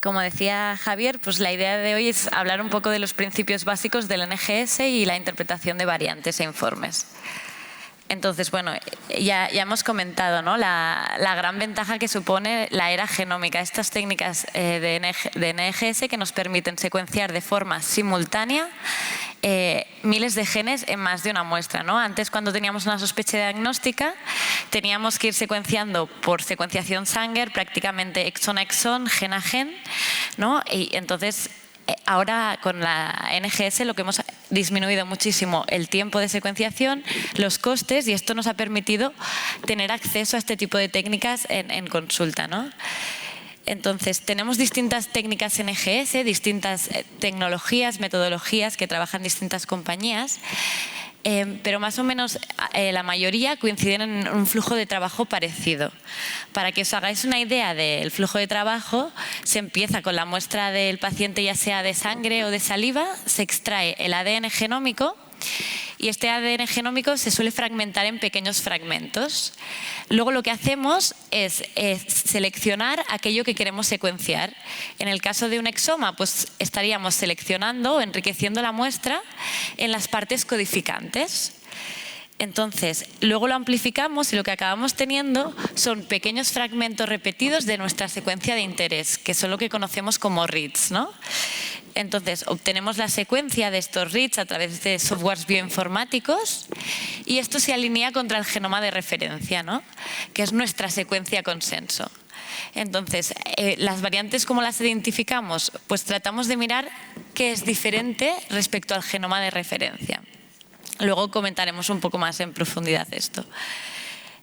Como decía Javier, pues la idea de hoy es hablar un poco de los principios básicos del NGS y la interpretación de variantes e informes. Entonces, bueno, ya hemos comentado, ¿no?, la gran ventaja que supone la era genómica, estas técnicas de NGS que nos permiten secuenciar de forma simultánea miles de genes en más de una muestra, ¿no? Antes, cuando teníamos una sospecha diagnóstica, teníamos que ir secuenciando por secuenciación Sanger, prácticamente exón a exón, gen a gen, ¿no? Y entonces, ahora con la NGS lo que hemos disminuido muchísimo el tiempo de secuenciación, los costes, y esto nos ha permitido tener acceso a este tipo de técnicas en consulta, ¿no? Entonces, tenemos distintas técnicas NGS, distintas tecnologías, metodologías que trabajan distintas compañías, pero más o menos la mayoría coinciden en un flujo de trabajo parecido. Para que os hagáis una idea del flujo de trabajo, se empieza con la muestra del paciente, ya sea de sangre o de saliva, se extrae el ADN genómico y este ADN genómico se suele fragmentar en pequeños fragmentos. Luego lo que hacemos es seleccionar aquello que queremos secuenciar. En el caso de un exoma, pues estaríamos seleccionando o enriqueciendo la muestra en las partes codificantes. Entonces, luego lo amplificamos y lo que acabamos teniendo son pequeños fragmentos repetidos de nuestra secuencia de interés, que son lo que conocemos como reads, ¿no? Entonces, obtenemos la secuencia de estos reads a través de softwares bioinformáticos y esto se alinea contra el genoma de referencia, ¿no?, que es nuestra secuencia consenso. Entonces, las variantes, ¿cómo las identificamos? Pues tratamos de mirar qué es diferente respecto al genoma de referencia. Luego comentaremos un poco más en profundidad esto.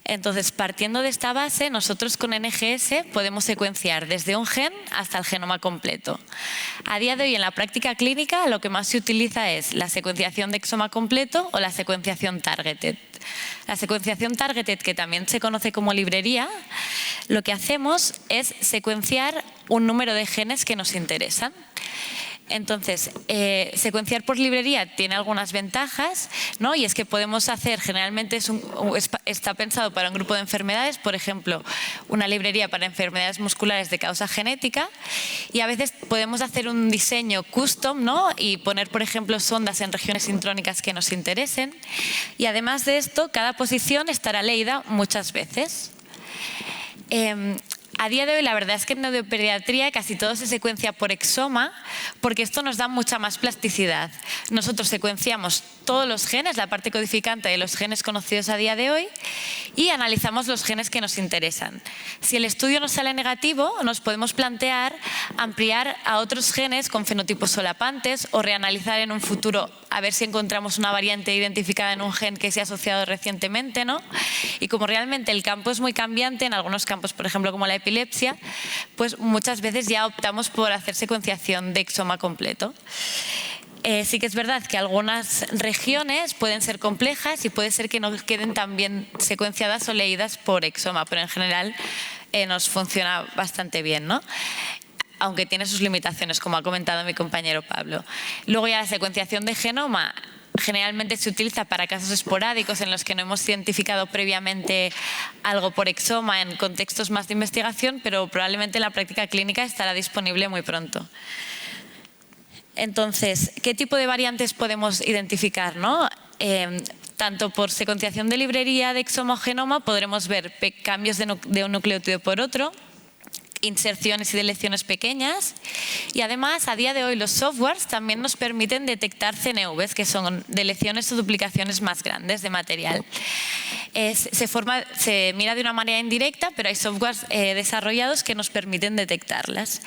Entonces, partiendo de esta base, nosotros con NGS podemos secuenciar desde un gen hasta el genoma completo. A día de hoy, en la práctica clínica, lo que más se utiliza es la secuenciación de exoma completo o la secuenciación targeted. La secuenciación targeted, que también se conoce como librería, lo que hacemos es secuenciar un número de genes que nos interesan. Entonces, secuenciar por librería tiene algunas ventajas, ¿no? Y es que podemos hacer, generalmente está pensado para un grupo de enfermedades, por ejemplo, una librería para enfermedades musculares de causa genética, y a veces podemos hacer un diseño custom, ¿no? Y poner, por ejemplo, sondas en regiones intrónicas que nos interesen. Y además de esto, cada posición estará leída muchas veces. A día de hoy la verdad es que en neuropediatría casi todo se secuencia por exoma porque esto nos da mucha más plasticidad. Nosotros secuenciamos todos los genes, la parte codificante de los genes conocidos a día de hoy y analizamos los genes que nos interesan. Si el estudio nos sale negativo, nos podemos plantear ampliar a otros genes con fenotipos solapantes o reanalizar en un futuro a ver si encontramos una variante identificada en un gen que se ha asociado recientemente, ¿no? Y como realmente el campo es muy cambiante, en algunos campos, por ejemplo, como la epilepsia, pues muchas veces ya optamos por hacer secuenciación de exoma completo. Sí que es verdad que algunas regiones pueden ser complejas y puede ser que no queden tan bien secuenciadas o leídas por exoma, pero en general nos funciona bastante bien, ¿no? Aunque tiene sus limitaciones, como ha comentado mi compañero Pablo. Luego ya la secuenciación de genoma generalmente se utiliza para casos esporádicos en los que no hemos identificado previamente algo por exoma en contextos más de investigación, pero probablemente en la práctica clínica estará disponible muy pronto. Entonces, ¿qué tipo de variantes podemos identificar, ¿no? Tanto por secuenciación de librería de exoma o genoma podremos ver cambios de un nucleótido por otro, inserciones y deleciones pequeñas, y además a día de hoy los softwares también nos permiten detectar CNVs, que son deleciones o duplicaciones más grandes de material. Se mira de una manera indirecta, pero hay softwares desarrollados que nos permiten detectarlas.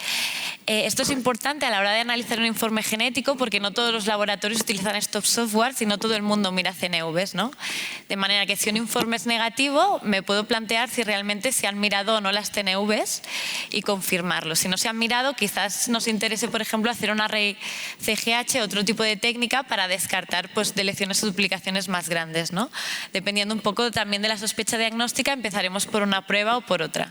Esto es importante a la hora de analizar un informe genético porque no todos los laboratorios utilizan estos softwares y no todo el mundo mira CNVs, ¿no? De manera que si un informe es negativo, me puedo plantear si realmente se han mirado o no las CNVs y confirmarlo. Si no se han mirado, quizás nos interese, por ejemplo, hacer un array CGH, otro tipo de técnica para descartar pues, deleciones o duplicaciones más grandes, ¿no? Dependiendo un poco también de la sospecha diagnóstica, empezaremos por una prueba o por otra.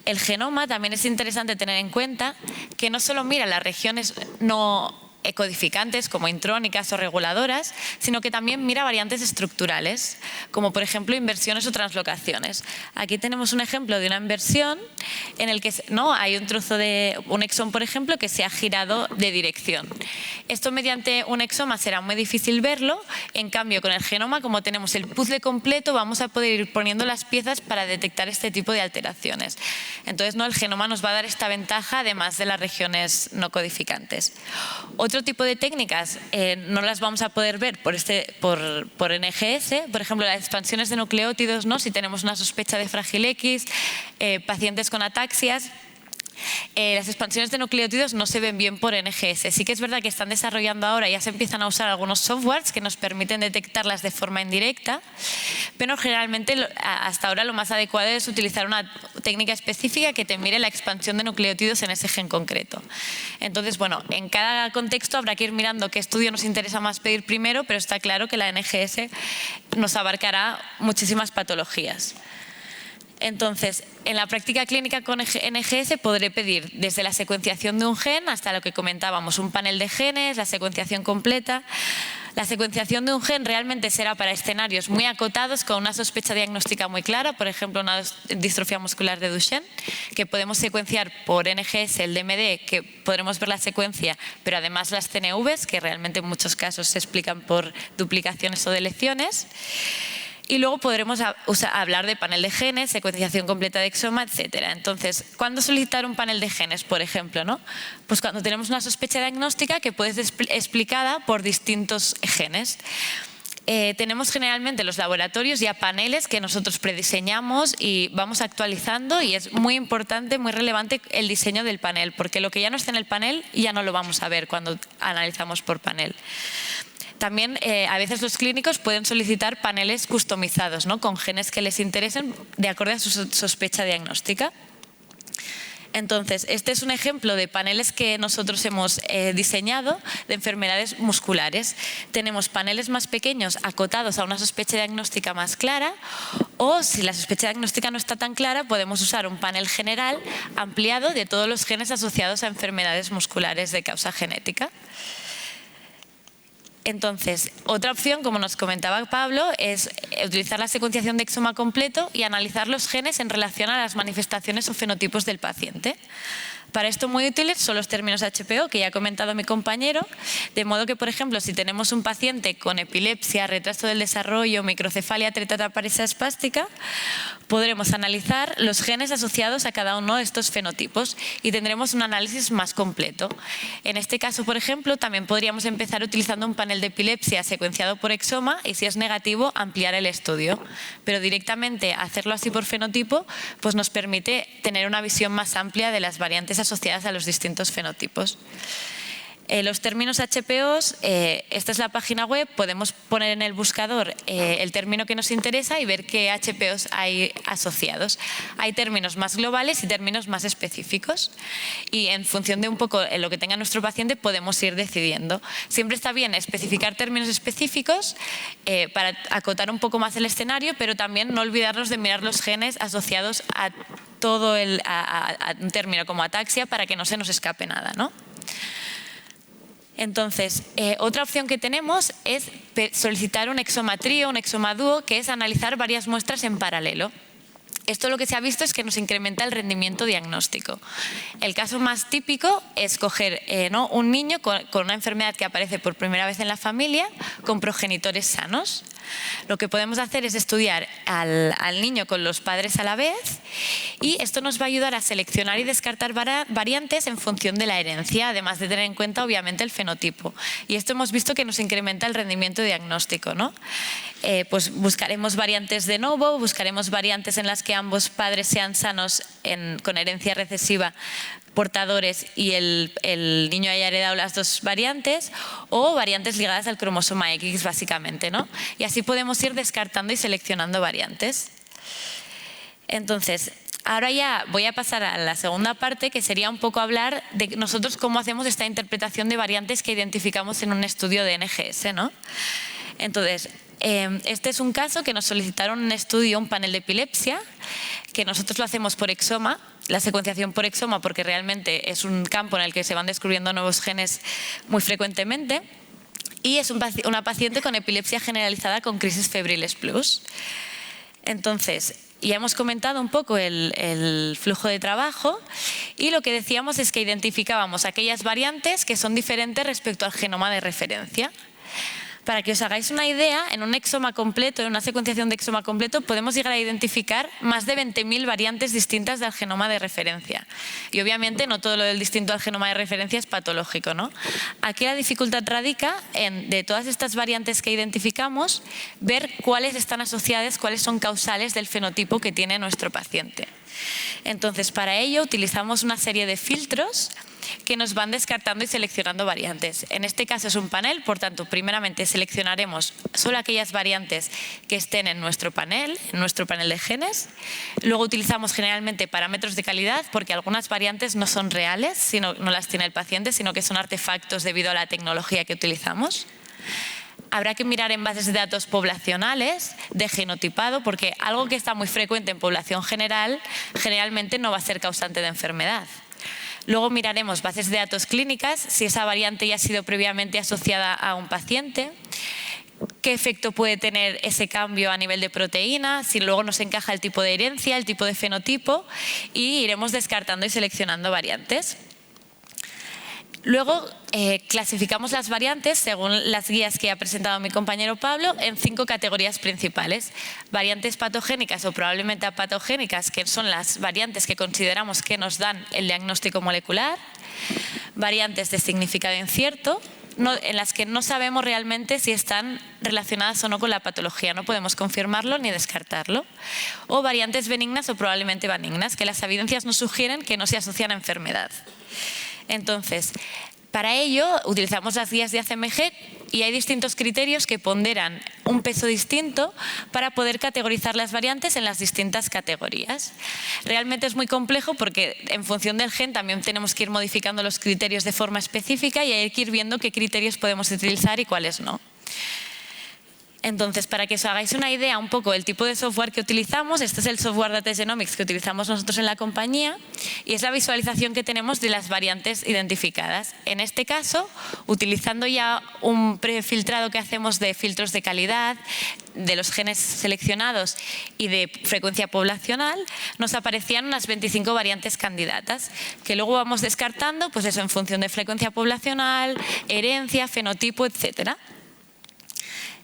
El genoma también es interesante tener en cuenta que no solo mira las regiones no codificantes como intrónicas o reguladoras, sino que también mira variantes estructurales, como por ejemplo inversiones o translocaciones. Aquí tenemos un ejemplo de una inversión en el que hay un trozo de un exón, por ejemplo, que se ha girado de dirección. Esto mediante un exoma será muy difícil verlo, en cambio con el genoma, como tenemos el puzzle completo, vamos a poder ir poniendo las piezas para detectar este tipo de alteraciones. Entonces, el genoma nos va a dar esta ventaja, además de las regiones no codificantes. Otro tipo de técnicas no las vamos a poder ver por NGS, por ejemplo, las expansiones de nucleótidos, ¿no? Si tenemos una sospecha de frágil X, pacientes con ataxias. Las expansiones de nucleótidos no se ven bien por NGS. Sí que es verdad que están desarrollando ahora, ya se empiezan a usar algunos softwares que nos permiten detectarlas de forma indirecta, pero generalmente hasta ahora lo más adecuado es utilizar una técnica específica que te mire la expansión de nucleótidos en ese gen concreto. Entonces, bueno, en cada contexto habrá que ir mirando qué estudio nos interesa más pedir primero, pero está claro que la NGS nos abarcará muchísimas patologías. Entonces, en la práctica clínica con NGS podré pedir desde la secuenciación de un gen hasta lo que comentábamos, un panel de genes, la secuenciación completa. La secuenciación de un gen realmente será para escenarios muy acotados con una sospecha diagnóstica muy clara, por ejemplo, una distrofia muscular de Duchenne, que podemos secuenciar por NGS el DMD, que podremos ver la secuencia, pero además las CNVs, que realmente en muchos casos se explican por duplicaciones o deleciones. Y luego podremos hablar de panel de genes, secuenciación completa de exoma, etc. Entonces, ¿cuándo solicitar un panel de genes, por ejemplo, ¿no? Pues cuando tenemos una sospecha diagnóstica que puede ser explicada por distintos genes. Tenemos generalmente en los laboratorios ya paneles que nosotros prediseñamos y vamos actualizando, y es muy importante, muy relevante el diseño del panel, porque lo que ya no está en el panel ya no lo vamos a ver cuando analizamos por panel. También a veces los clínicos pueden solicitar paneles customizados, ¿no? Con genes que les interesen de acuerdo a su sospecha diagnóstica. Entonces, este es un ejemplo de paneles que nosotros hemos diseñado de enfermedades musculares. Tenemos paneles más pequeños acotados a una sospecha diagnóstica más clara, o si la sospecha diagnóstica no está tan clara, podemos usar un panel general ampliado de todos los genes asociados a enfermedades musculares de causa genética. Entonces, otra opción, como nos comentaba Pablo, es utilizar la secuenciación de exoma completo y analizar los genes en relación a las manifestaciones o fenotipos del paciente. Para esto muy útiles son los términos HPO, que ya ha comentado mi compañero, de modo que, por ejemplo, si tenemos un paciente con epilepsia, retraso del desarrollo, microcefalia, tetrataparesia espástica, podremos analizar los genes asociados a cada uno de estos fenotipos y tendremos un análisis más completo. En este caso, por ejemplo, también podríamos empezar utilizando un panel de epilepsia secuenciado por exoma y, si es negativo, ampliar el estudio. Pero directamente hacerlo así por fenotipo pues nos permite tener una visión más amplia de las variantes asociadas a los distintos fenotipos. Los términos HPOs, esta es la página web, podemos poner en el buscador el término que nos interesa y ver qué HPOs hay asociados. Hay términos más globales y términos más específicos, y en función de un poco lo que tenga nuestro paciente podemos ir decidiendo. Siempre está bien especificar términos específicos para acotar un poco más el escenario, pero también no olvidarnos de mirar los genes asociados a todo a un término como ataxia para que no se nos escape nada, ¿no? Entonces, otra opción que tenemos es solicitar un exoma trío, un exoma dúo, que es analizar varias muestras en paralelo. Esto lo que se ha visto es que nos incrementa el rendimiento diagnóstico. El caso más típico es coger un niño con una enfermedad que aparece por primera vez en la familia, con progenitores sanos. Lo que podemos hacer es estudiar al niño con los padres a la vez, y esto nos va a ayudar a seleccionar y descartar variantes en función de la herencia, además de tener en cuenta obviamente el fenotipo. Y esto hemos visto que nos incrementa el rendimiento diagnóstico, ¿no? Pues buscaremos variantes de novo, buscaremos variantes en las que ambos padres sean sanos con herencia recesiva, portadores, y el niño haya heredado las dos variantes, o variantes ligadas al cromosoma X básicamente, ¿no? Y así podemos ir descartando y seleccionando variantes. Entonces, ahora ya voy a pasar a la segunda parte, que sería un poco hablar de nosotros cómo hacemos esta interpretación de variantes que identificamos en un estudio de NGS, ¿no? Entonces, este es un caso que nos solicitaron un estudio, un panel de epilepsia, que nosotros lo hacemos por exoma, la secuenciación por exoma, porque realmente es un campo en el que se van descubriendo nuevos genes muy frecuentemente, y es una paciente con epilepsia generalizada con crisis febriles plus. Entonces, ya hemos comentado un poco el flujo de trabajo, y lo que decíamos es que identificábamos aquellas variantes que son diferentes respecto al genoma de referencia. Para que os hagáis una idea, en un exoma completo, en una secuenciación de exoma completo, podemos llegar a identificar más de 20.000 variantes distintas del genoma de referencia. Y obviamente no todo lo del distinto al genoma de referencia es patológico, ¿no? Aquí la dificultad radica en, de todas estas variantes que identificamos, ver cuáles están asociadas, cuáles son causales del fenotipo que tiene nuestro paciente. Entonces, para ello utilizamos una serie de filtros que nos van descartando y seleccionando variantes. En este caso es un panel, por tanto, primeramente seleccionaremos solo aquellas variantes que estén en nuestro panel de genes. Luego utilizamos generalmente parámetros de calidad, porque algunas variantes no son reales, no las tiene el paciente, sino que son artefactos debido a la tecnología que utilizamos. Habrá que mirar en bases de datos poblacionales de genotipado, porque algo que está muy frecuente en población general generalmente no va a ser causante de enfermedad. Luego miraremos bases de datos clínicas, si esa variante ya ha sido previamente asociada a un paciente, qué efecto puede tener ese cambio a nivel de proteína, si luego nos encaja el tipo de herencia, el tipo de fenotipo, y iremos descartando y seleccionando variantes. Luego clasificamos las variantes, según las guías que ha presentado mi compañero Pablo, en 5 categorías principales. Variantes patogénicas o probablemente apatogénicas, que son las variantes que consideramos que nos dan el diagnóstico molecular. Variantes de significado incierto, en las que no sabemos realmente si están relacionadas o no con la patología, no podemos confirmarlo ni descartarlo. O variantes benignas o probablemente benignas, que las evidencias nos sugieren que no se asocian a enfermedad. Entonces, Para ello utilizamos las guías de ACMG y hay distintos criterios que ponderan un peso distinto para poder categorizar las variantes en las distintas categorías. Realmente es muy complejo porque en función del gen también tenemos que ir modificando los criterios de forma específica y hay que ir viendo qué criterios podemos utilizar y cuáles no. Entonces, para que os hagáis una idea un poco del tipo de software que utilizamos, este es el software Data Genomics que utilizamos nosotros en la compañía y es la visualización que tenemos de las variantes identificadas. En este caso, utilizando ya un prefiltrado que hacemos de filtros de calidad, de los genes seleccionados y de frecuencia poblacional, nos aparecían unas 25 variantes candidatas, que luego vamos descartando, pues eso, en función de frecuencia poblacional, herencia, fenotipo, etcétera.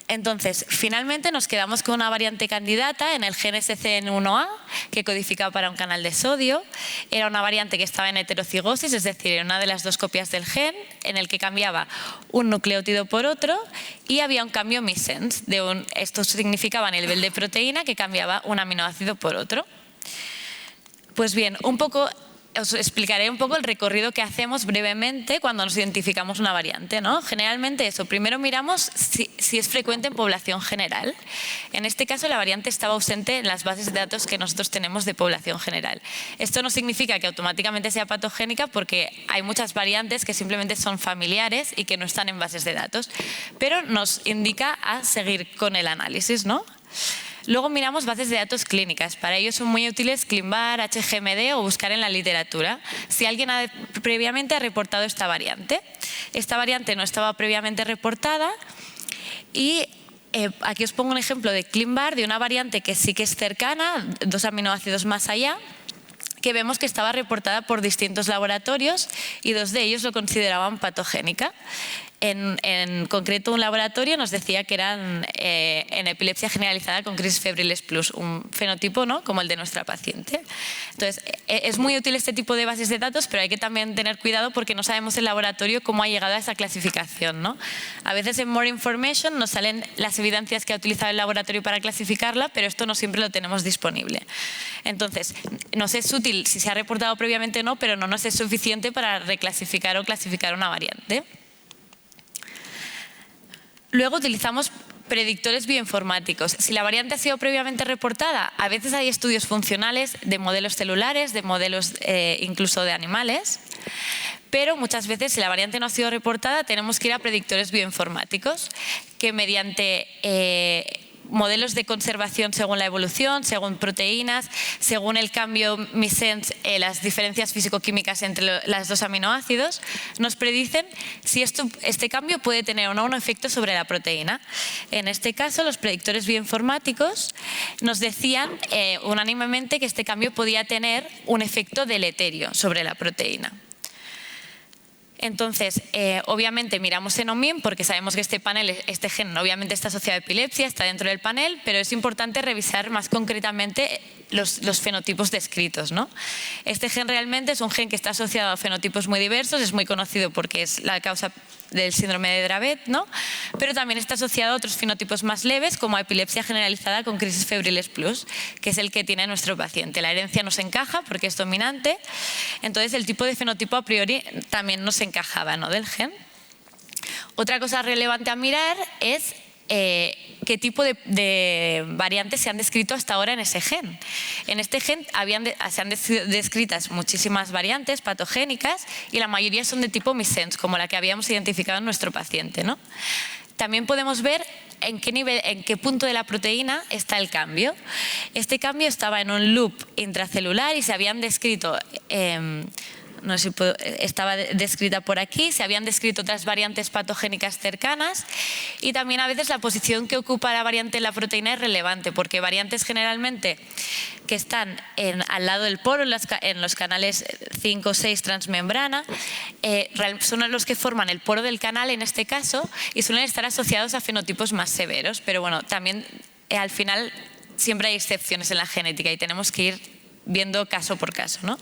Entonces, finalmente nos quedamos con una variante candidata en el gen SCN1A que codificaba para un canal de sodio. Era una variante que estaba en heterocigosis, es decir, en una de las dos copias del gen, en el que cambiaba un nucleótido por otro y había un cambio missense. Esto significaba a nivel de proteína que cambiaba un aminoácido por otro. Pues bien, os explicaré un poco el recorrido que hacemos brevemente cuando nos identificamos una variante, ¿no? Generalmente eso, primero miramos si es frecuente en población general. En este caso la variante estaba ausente en las bases de datos que nosotros tenemos de población general. Esto no significa que automáticamente sea patogénica porque hay muchas variantes que simplemente son familiares y que no están en bases de datos, pero nos indica a seguir con el análisis, ¿no? Luego miramos bases de datos clínicas. Para ello son muy útiles ClinVar, HGMD o buscar en la literatura si alguien previamente ha reportado esta variante. Esta variante no estaba previamente reportada y aquí os pongo un ejemplo de ClinVar de una variante que sí que es cercana, 2 aminoácidos más allá, que vemos que estaba reportada por distintos laboratorios y 2 de ellos lo consideraban patogénica. En concreto, un laboratorio nos decía que eran en epilepsia generalizada con crisis febriles plus, un fenotipo, ¿no?, como el de nuestra paciente. Entonces, es muy útil este tipo de bases de datos, pero hay que también tener cuidado porque no sabemos el laboratorio cómo ha llegado a esa clasificación, ¿no? A veces en More Information nos salen las evidencias que ha utilizado el laboratorio para clasificarla, pero esto no siempre lo tenemos disponible. Entonces, nos es útil si se ha reportado previamente o no, pero no nos es suficiente para reclasificar o clasificar una variante. Luego utilizamos predictores bioinformáticos. Si la variante ha sido previamente reportada, a veces hay estudios funcionales de modelos celulares, de modelos incluso de animales, pero muchas veces si la variante no ha sido reportada tenemos que ir a predictores bioinformáticos que mediante modelos de conservación según la evolución, según proteínas, según el cambio missense, las diferencias físico-químicas entre los 2 aminoácidos, nos predicen si este cambio puede tener o no un efecto sobre la proteína. En este caso, los predictores bioinformáticos nos decían unánimemente que este cambio podía tener un efecto deleterio sobre la proteína. Entonces, obviamente miramos en OMIM porque sabemos que este gen obviamente está asociado a epilepsia, está dentro del panel, pero es importante revisar más concretamente los fenotipos descritos, ¿no? Este gen realmente es un gen que está asociado a fenotipos muy diversos, es muy conocido porque es la causa del síndrome de Dravet, ¿no? Pero también está asociado a otros fenotipos más leves como a epilepsia generalizada con crisis febriles plus, que es el que tiene nuestro paciente. La herencia nos encaja porque es dominante, entonces el tipo de fenotipo a priori también nos encajaba, ¿no?, del gen. Otra cosa relevante a mirar es qué tipo de variantes se han descrito hasta ahora en ese gen. En este gen se han descritas muchísimas variantes patogénicas y la mayoría son de tipo missense, como la que habíamos identificado en nuestro paciente, ¿no? También podemos ver en qué punto de la proteína está el cambio. Este cambio estaba en un loop intracelular y se habían descrito no sé si estaba descrita por aquí, se habían descrito otras variantes patogénicas cercanas y también a veces la posición que ocupa la variante en la proteína es relevante porque variantes generalmente que están al lado del poro, en los canales 5 o 6 transmembrana, son los que forman el poro del canal en este caso y suelen estar asociados a fenotipos más severos, pero bueno, también al final siempre hay excepciones en la genética y tenemos que ir viendo caso por caso, ¿no?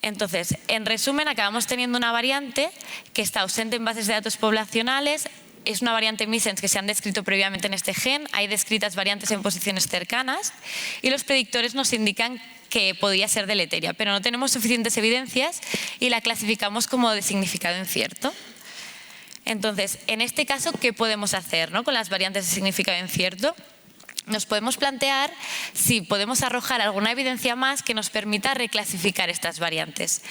Entonces, en resumen, acabamos teniendo una variante que está ausente en bases de datos poblacionales, es una variante missense que se han descrito previamente en este gen, hay descritas variantes en posiciones cercanas y los predictores nos indican que podía ser deleteria, pero no tenemos suficientes evidencias y la clasificamos como de significado incierto. Entonces, en este caso, ¿qué podemos hacer, ¿no?, con las variantes de significado incierto? Nos podemos plantear si podemos arrojar alguna evidencia más que nos permita reclasificar estas variantes.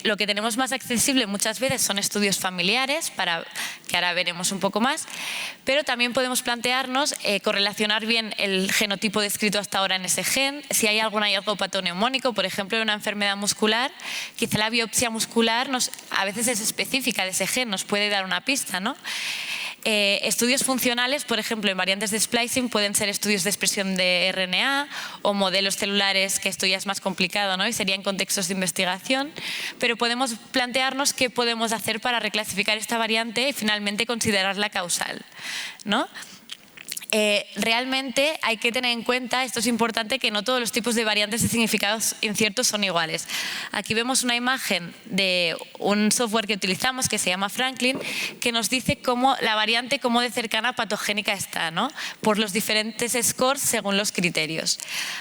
Lo que tenemos más accesible muchas veces son estudios familiares, que ahora veremos un poco más, pero también podemos plantearnos correlacionar bien el genotipo descrito hasta ahora en ese gen, si hay algún hallazgo patoneumónico, por ejemplo, de una enfermedad muscular, quizá la biopsia muscular a veces es específica de ese gen, nos puede dar una pista, ¿no? Estudios funcionales, por ejemplo, en variantes de splicing pueden ser estudios de expresión de RNA o modelos celulares, que esto ya es más complicado, ¿no?, y serían contextos de investigación, pero podemos plantearnos qué podemos hacer para reclasificar esta variante y finalmente considerarla causal, ¿no? Realmente hay que tener en cuenta, esto es importante, que no todos los tipos de variantes de significados inciertos son iguales. Aquí vemos una imagen de un software que utilizamos que se llama Franklin, que nos dice cómo la variante, cómo de cercana patogénica está, ¿no?, por los diferentes scores según los criterios.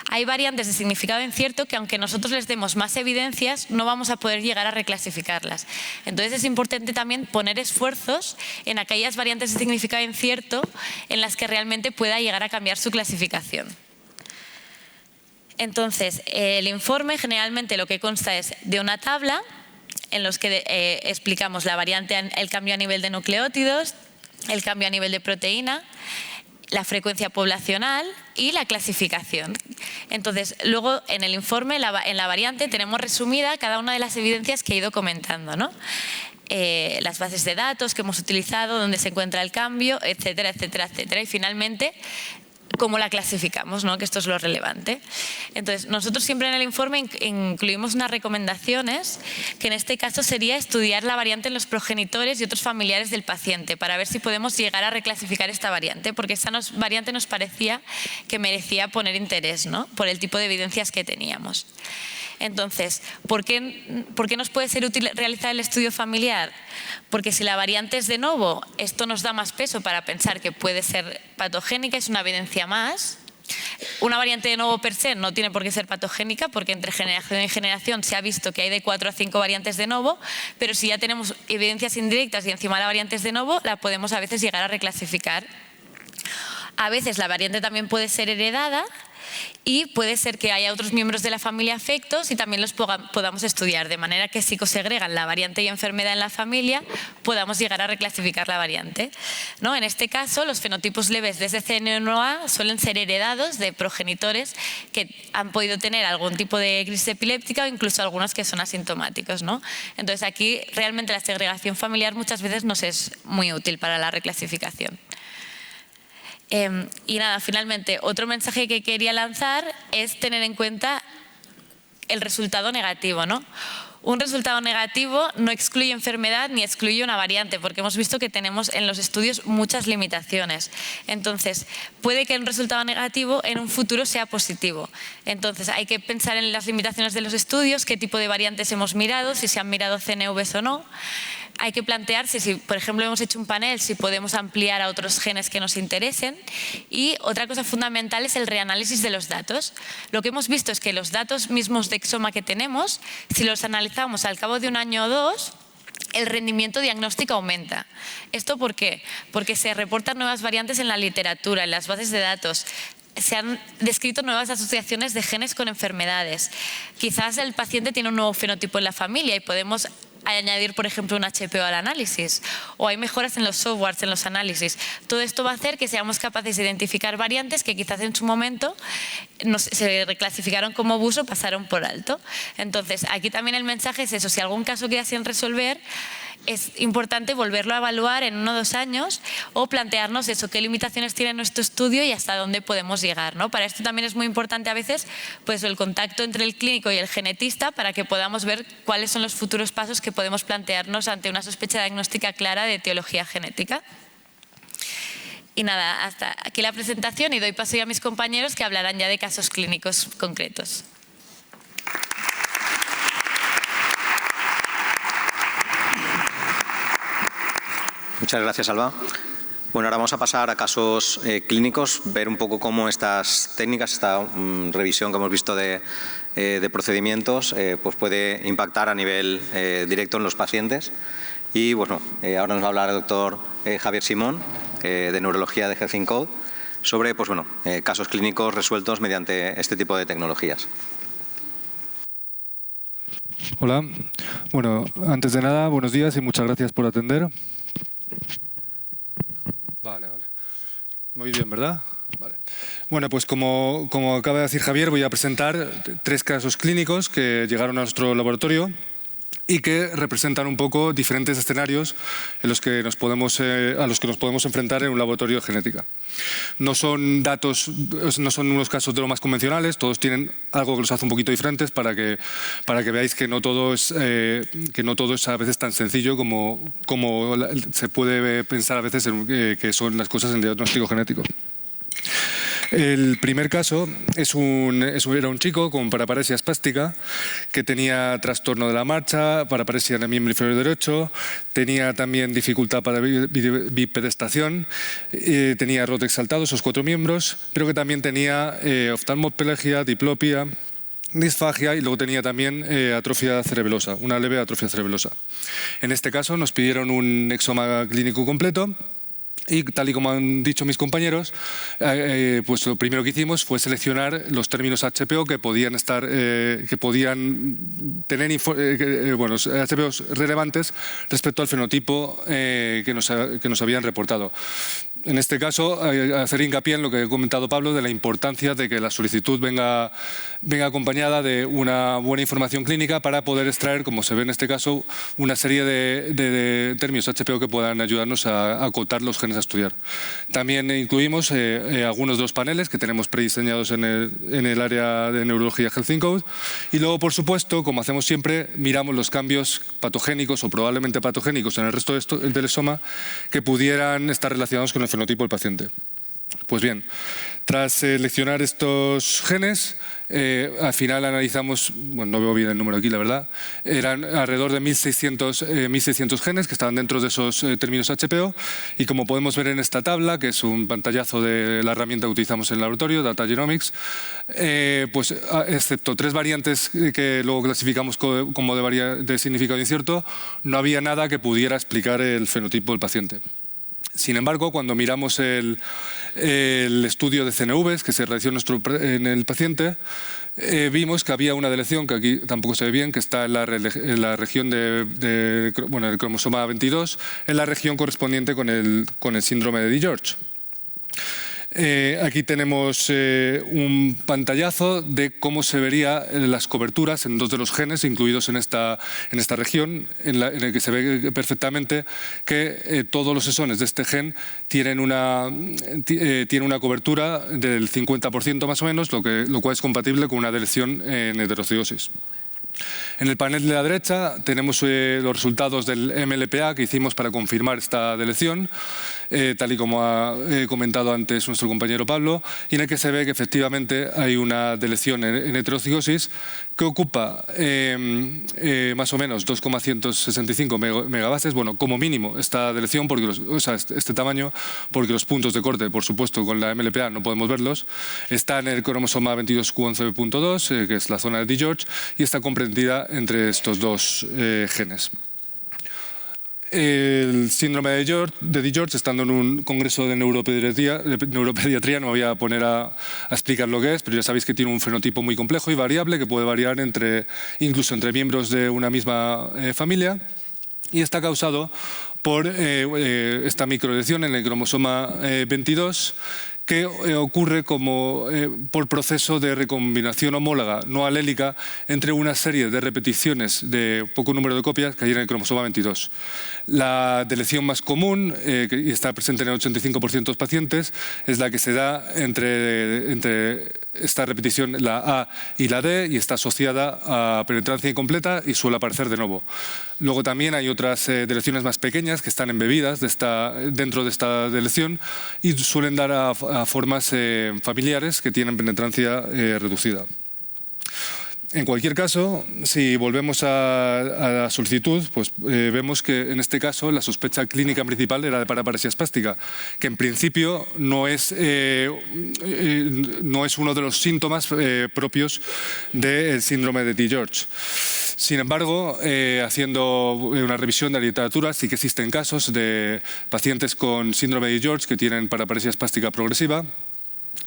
Hay variantes de significado incierto que, aunque nosotros les demos más evidencias, no vamos a poder llegar a reclasificarlas. Entonces es importante también poner esfuerzos en aquellas variantes de significado incierto en las que realmente pueda llegar a cambiar su clasificación. Entonces, el informe generalmente lo que consta es de una tabla en los que explicamos la variante, el cambio a nivel de nucleótidos, el cambio a nivel de proteína, la frecuencia poblacional y la clasificación. Entonces, luego en el informe, en la variante, tenemos resumida cada una de las evidencias que he ido comentando, ¿no? Las bases de datos que hemos utilizado, dónde se encuentra el cambio, etcétera, etcétera, etcétera. Y finalmente, cómo la clasificamos, ¿no?, que esto es lo relevante. Entonces, nosotros siempre en el informe incluimos unas recomendaciones, que en este caso sería estudiar la variante en los progenitores y otros familiares del paciente, para ver si podemos llegar a reclasificar esta variante, porque esta variante nos parecía que merecía poner interés, ¿no?, por el tipo de evidencias que teníamos. Entonces, ¿por qué nos puede ser útil realizar el estudio familiar? Porque si la variante es de novo, esto nos da más peso para pensar que puede ser patogénica, es una evidencia más. Una variante de novo per se no tiene por qué ser patogénica, porque entre generación y generación se ha visto que hay de 4 a 5 variantes de novo, pero si ya tenemos evidencias indirectas y encima la variante es de novo, la podemos a veces llegar a reclasificar. A veces la variante también puede ser heredada, y puede ser que haya otros miembros de la familia afectos y también los podamos estudiar, de manera que si cosegregan la variante y enfermedad en la familia, podamos llegar a reclasificar la variante, ¿no? En este caso, los fenotipos leves de SCN1A suelen ser heredados de progenitores que han podido tener algún tipo de crisis epiléptica o incluso algunos que son asintomáticos, ¿no? Entonces aquí realmente la segregación familiar muchas veces nos es muy útil para la reclasificación. Y nada, finalmente, otro mensaje que quería lanzar es tener en cuenta el resultado negativo, ¿no? Un resultado negativo no excluye enfermedad ni excluye una variante, porque hemos visto que tenemos en los estudios muchas limitaciones. Entonces, puede que un resultado negativo en un futuro sea positivo. Entonces, hay que pensar en las limitaciones de los estudios, qué tipo de variantes hemos mirado, si se han mirado CNVs o no. Hay que plantearse si, por ejemplo, hemos hecho un panel, si podemos ampliar a otros genes que nos interesen. Y otra cosa fundamental es el reanálisis de los datos. Lo que hemos visto es que los datos mismos de exoma que tenemos, si los analizamos al cabo de un año o dos, el rendimiento diagnóstico aumenta. ¿Esto por qué? Porque se reportan nuevas variantes en la literatura, en las bases de datos. Se han descrito nuevas asociaciones de genes con enfermedades. Quizás el paciente tiene un nuevo fenotipo en la familia y podemos añadir, por ejemplo, un HPO al análisis, o hay mejoras en los softwares, en los análisis. Todo esto va a hacer que seamos capaces de identificar variantes que quizás en su momento se reclasificaron como BUS o pasaron por alto. Entonces, aquí también el mensaje es eso: si algún caso queda sin resolver, es importante volverlo a evaluar en 1 o 2 años o plantearnos eso, qué limitaciones tiene nuestro estudio y hasta dónde podemos llegar, ¿no? Para esto también es muy importante a veces pues, el contacto entre el clínico y el genetista, para que podamos ver cuáles son los futuros pasos que podemos plantearnos ante una sospecha diagnóstica clara de etiología genética. Y nada, hasta aquí la presentación y doy paso ya a mis compañeros que hablarán ya de casos clínicos concretos. Muchas gracias, Alba. Bueno, ahora vamos a pasar a casos clínicos, ver un poco cómo estas técnicas, esta revisión que hemos visto de procedimientos, pues puede impactar a nivel directo en los pacientes. Y bueno, ahora nos va a hablar el doctor Javier Simón, de Neurología de Health in Code, sobre pues bueno, casos clínicos resueltos mediante este tipo de tecnologías. Hola. Bueno, antes de nada, buenos días y muchas gracias por atender. Vale. Muy bien, ¿verdad? Vale. Bueno, pues como acaba de decir Javier, voy a presentar 3 casos clínicos que llegaron a nuestro laboratorio y que representan un poco diferentes escenarios en los que a los que nos podemos enfrentar en un laboratorio de genética. No son unos casos de lo más convencionales, todos tienen algo que los hace un poquito diferentes para que veáis que no todo es a veces tan sencillo como se puede pensar a veces que son las cosas en diagnóstico genético. El primer caso era un chico con paraparesia espástica que tenía trastorno de la marcha, paraparesia en el miembro inferior derecho, tenía también dificultad para bipedestación, tenía rote exaltado, esos 4 miembros, pero que también tenía oftalmoplegia, diplopia, disfagia y luego tenía también atrofia cerebelosa, una leve atrofia cerebelosa. En este caso nos pidieron un exoma clínico completo. Y tal y como han dicho mis compañeros, pues lo primero que hicimos fue seleccionar los términos HPO que podían tener HPOs relevantes respecto al fenotipo que nos habían reportado. En este caso, hacer hincapié en lo que ha comentado Pablo de la importancia de que la solicitud venga acompañada de una buena información clínica para poder extraer, como se ve en este caso, una serie de términos HPO que puedan ayudarnos a acotar los genes a estudiar. También incluimos algunos de los paneles que tenemos prediseñados en el área de neurología Health in Code y luego, por supuesto, como hacemos siempre, miramos los cambios patogénicos o probablemente patogénicos en el resto del exoma que pudieran estar relacionados con el fenotipo del paciente. Pues bien, tras seleccionar estos genes, al final analizamos, bueno, no veo bien el número aquí, la verdad, eran alrededor de 1.600 genes que estaban dentro de esos términos HPO y como podemos ver en esta tabla, que es un pantallazo de la herramienta que utilizamos en el laboratorio, Data Genomics, pues excepto 3 variantes que luego clasificamos como de significado incierto, no había nada que pudiera explicar el fenotipo del paciente. Sin embargo, cuando miramos el estudio de CNVs que se realizó en el paciente, vimos que había una deleción, que aquí tampoco se ve bien, que está en la región del cromosoma 22, en la región correspondiente con el síndrome de DiGeorge. Aquí tenemos un pantallazo de cómo se verían las coberturas en 2 de los genes incluidos en esta región, en el que se ve perfectamente que todos los exones de este gen tienen una cobertura del 50% más o menos, lo cual es compatible con una deleción en heterocigosis. En el panel de la derecha tenemos los resultados del MLPA que hicimos para confirmar esta deleción, tal y como ha comentado antes nuestro compañero Pablo, y en el que se ve que efectivamente hay una deleción en heterocigosis que ocupa más o menos 2,165 megabases, bueno, como mínimo esta deleción, este tamaño, porque los puntos de corte, por supuesto, con la MLPA no podemos verlos, está en el cromosoma 22q11.2, que es la zona de DiGeorge, y está comprendida entre estos 2 genes. El síndrome de DiGeorge, estando en un congreso de neuropediatría, no me voy a poner a explicar lo que es, pero ya sabéis que tiene un fenotipo muy complejo y variable que puede variar incluso entre miembros de una misma familia y está causado por esta microdeleción en el cromosoma 22 que ocurre por proceso de recombinación homóloga no alélica entre una serie de repeticiones de poco número de copias que hay en el cromosoma 22. La deleción más común, y está presente en el 85% de los pacientes, es la que se da entre esta repetición, la A y la D, y está asociada a penetrancia incompleta y suele aparecer de nuevo. Luego también hay otras deleciones más pequeñas que están embebidas dentro de esta deleción y suelen dar a formas familiares que tienen penetrancia reducida. En cualquier caso, si volvemos a la solicitud, pues vemos que en este caso la sospecha clínica principal era de paraparesia espástica, que en principio no es uno de los síntomas propios del síndrome de DiGeorge. Sin embargo, haciendo una revisión de la literatura, sí que existen casos de pacientes con síndrome de DiGeorge que tienen paraparesia espástica progresiva.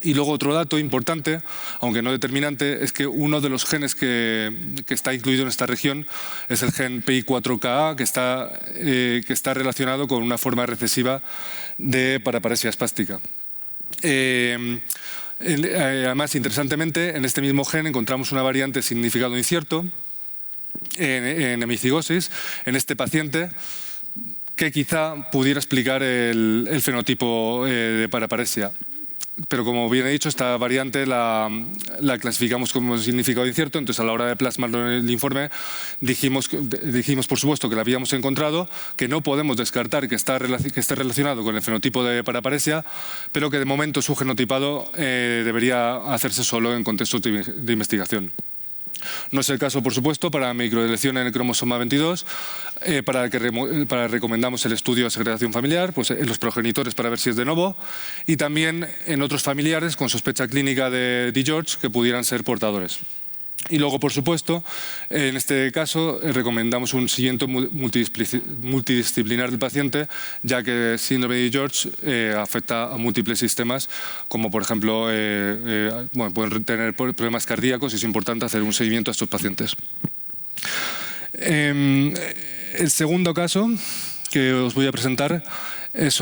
Y luego otro dato importante, aunque no determinante, es que uno de los genes que está incluido en esta región es el gen PI4KA, que está relacionado con una forma recesiva de paraparesia espástica. Además, interesantemente, en este mismo gen encontramos una variante significado incierto en hemicigosis en este paciente, que quizá pudiera explicar el fenotipo de paraparesia. Pero como bien he dicho, esta variante la clasificamos como significado incierto, entonces a la hora de plasmarlo en el informe dijimos por supuesto que la habíamos encontrado, que no podemos descartar que esté relacionado con el fenotipo de paraparesia, pero que de momento su genotipado debería hacerse solo en contextos de investigación. No es el caso, por supuesto, para microdeleción en el cromosoma 22, para recomendamos el estudio de segregación familiar, pues en los progenitores para ver si es de novo, y también en otros familiares con sospecha clínica de DiGeorge que pudieran ser portadores. Y luego, por supuesto, en este caso recomendamos un seguimiento multidisciplinar del paciente, ya que el síndrome de DiGeorge afecta a múltiples sistemas, como por ejemplo, pueden tener problemas cardíacos y es importante hacer un seguimiento a estos pacientes. El segundo caso que os voy a presentar era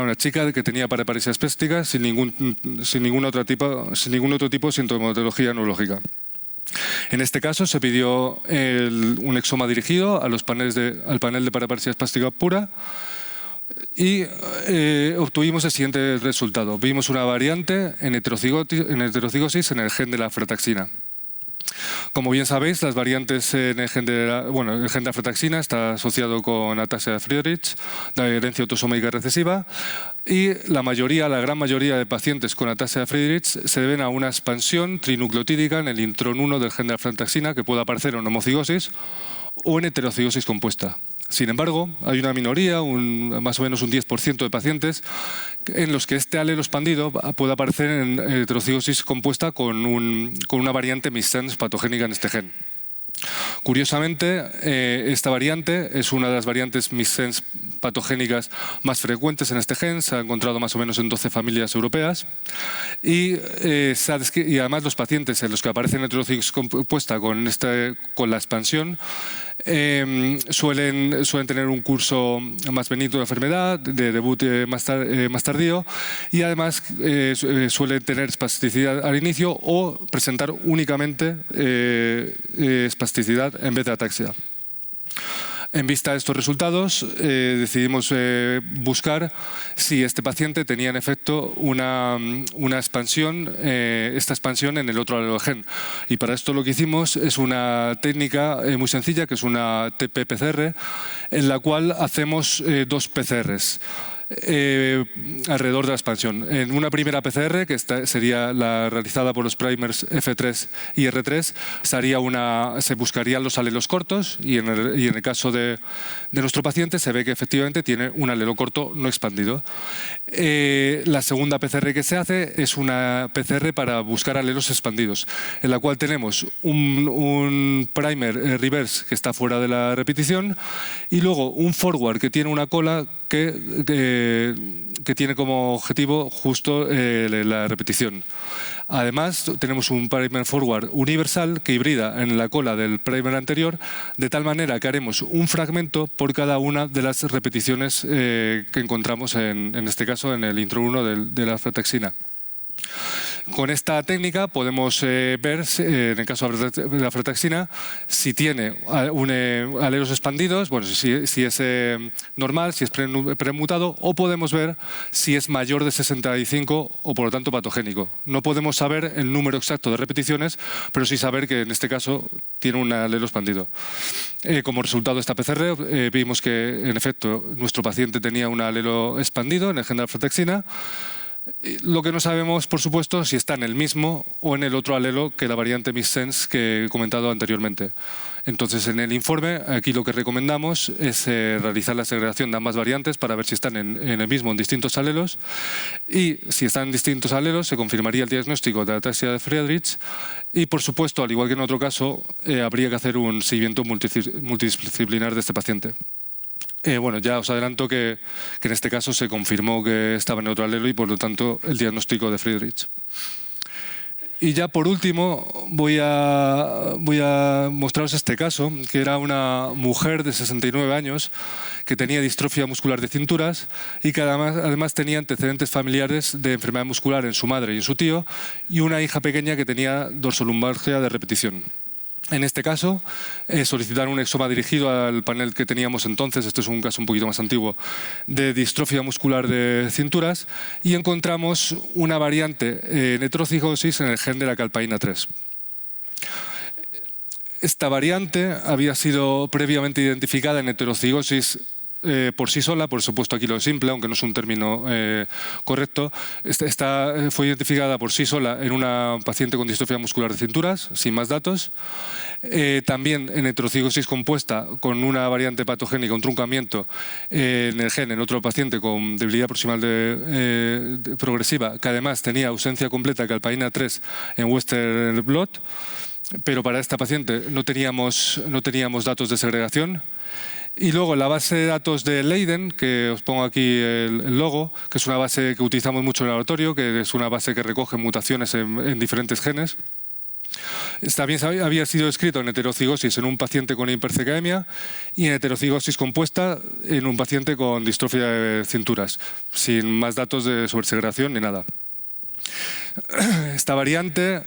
una chica que tenía paraparesia espástica sin ningún otro tipo de sintomatología neurológica. En este caso se pidió un exoma dirigido al panel de paraparesia espástica pura y obtuvimos el siguiente resultado. Vimos una variante en heterocigosis en el gen de la aflatoxina. Como bien sabéis, las variantes en el gen de la aflatoxina está asociado con ataxia de Friedreich, la herencia autosómica recesiva, y la gran mayoría de pacientes con ataxia de Friedreich se deben a una expansión trinucleotídica en el intron 1 del gen de la aflatoxina que puede aparecer en homocigosis o en heterocigosis compuesta. Sin embargo, hay una minoría, más o menos un 10% de pacientes, en los que este alelo expandido puede aparecer en heterocigosis compuesta con una variante missense patogénica en este gen. Curiosamente, esta variante es una de las variantes missense patogénicas más frecuentes en este gen, se ha encontrado más o menos en 12 familias europeas y además los pacientes en los que aparece heterocigosis compuesta con la expansión suelen tener un curso más benigno de la enfermedad, de debut más tardío y además suelen tener espasticidad al inicio o presentar únicamente espasticidad en vez de ataxia. En vista de estos resultados, decidimos buscar si este paciente tenía en efecto esta expansión en el otro alelo del gen. Y para esto lo que hicimos es una técnica muy sencilla, que es una TP-PCR, en la cual hacemos dos PCRs. Alrededor de la expansión. En una primera PCR, que sería la realizada por los primers F3 y R3, se buscarían los alelos cortos y en el caso de nuestro paciente se ve que efectivamente tiene un alelo corto no expandido. La segunda PCR que se hace es una PCR para buscar alelos expandidos, en la cual tenemos un primer reverse que está fuera de la repetición y luego un forward que tiene una cola que tiene como objetivo justo la repetición. Además, tenemos un primer forward universal que hibrida en la cola del primer anterior, de tal manera que haremos un fragmento por cada una de las repeticiones que encontramos en este caso en el intro 1 de la aflatoxina. Con esta técnica podemos ver, en el caso de la aflatoxina, si tiene alelos expandidos, bueno, si es normal, si es premutado, o podemos ver si es mayor de 65 o por lo tanto patogénico. No podemos saber el número exacto de repeticiones, pero sí saber que en este caso tiene un alelo expandido. Como resultado de esta PCR vimos que en efecto nuestro paciente tenía un alelo expandido en el gen de la aflatoxina. Lo que no sabemos, por supuesto, si está en el mismo o en el otro alelo que la variante missense que he comentado anteriormente. Entonces, en el informe, aquí lo que recomendamos es realizar la segregación de ambas variantes para ver si están en el mismo o en distintos alelos. Y si están en distintos alelos, se confirmaría el diagnóstico de ataxia de Friedreich. Y, por supuesto, al igual que en otro caso, habría que hacer un seguimiento multidisciplinar de este paciente. Bueno, ya os adelanto que en este caso se confirmó que estaba en otro alelo y, por lo tanto, el diagnóstico de Friedreich. Y ya por último voy a mostraros este caso, que era una mujer de 69 años que tenía distrofia muscular de cinturas y que además tenía antecedentes familiares de enfermedad muscular en su madre y en su tío, y una hija pequeña que tenía dorsolumbalgia de repetición. En este caso, solicitaron un exoma dirigido al panel que teníamos entonces, este es un caso un poquito más antiguo, de distrofia muscular de cinturas, y encontramos una variante en heterocigosis en el gen de la calpaína 3. Esta variante había sido previamente identificada en heterocigosis por sí sola, por supuesto aquí lo simple, aunque no es un término correcto. Fue identificada por sí sola en una paciente con distrofia muscular de cinturas, sin más datos. También en heterocigosis compuesta con una variante patogénica, un truncamiento en el gen en otro paciente con debilidad proximal progresiva, que además tenía ausencia completa de calpaína 3 en Western blot, pero para esta paciente no teníamos datos de segregación. Y luego la base de datos de Leiden, que os pongo aquí el logo, que es una base que utilizamos mucho en el laboratorio, que es una base que recoge mutaciones en diferentes genes. También había sido escrito en heterocigosis en un paciente con hipercecaemia y en heterocigosis compuesta en un paciente con distrofia de cinturas, sin más datos de sobresegregación ni nada. Esta variante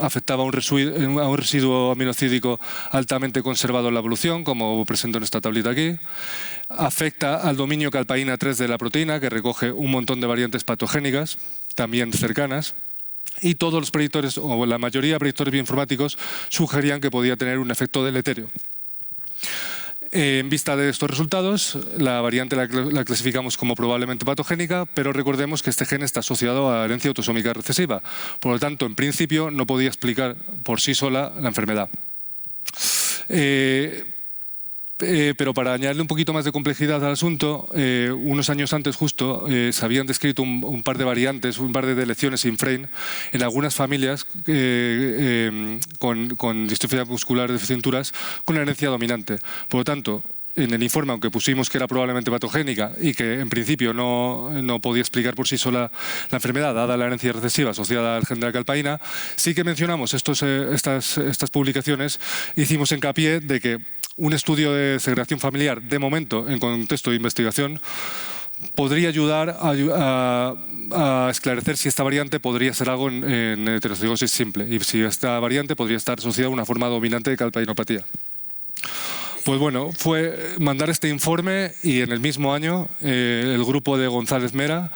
afectaba a un residuo aminocídico altamente conservado en la evolución, como presento en esta tablita aquí. Afecta al dominio calpaína 3 de la proteína, que recoge un montón de variantes patogénicas, también cercanas. Y todos los predictores, o la mayoría de predictores bioinformáticos, sugerían que podía tener un efecto deleterio. En vista de estos resultados, la variante la clasificamos como probablemente patogénica, pero recordemos que este gen está asociado a herencia autosómica recesiva. Por lo tanto, en principio, no podía explicar por sí sola la enfermedad. Pero para añadirle un poquito más de complejidad al asunto, unos años antes justo se habían descrito un par de variantes, un par de deleciones sin frame en algunas familias con distrofia muscular de cinturas con herencia dominante. Por lo tanto, en el informe, aunque pusimos que era probablemente patogénica y que en principio no podía explicar por sí sola la enfermedad, dada la herencia recesiva asociada al gen de la calpaína, sí que mencionamos estas publicaciones, hicimos hincapié de que un estudio de segregación familiar, de momento, en contexto de investigación, podría ayudar a esclarecer si esta variante podría ser algo en heterocigosis simple y si esta variante podría estar asociada a una forma dominante de calpainopatía. Pues bueno, fue mandar este informe y en el mismo año el grupo de González Mera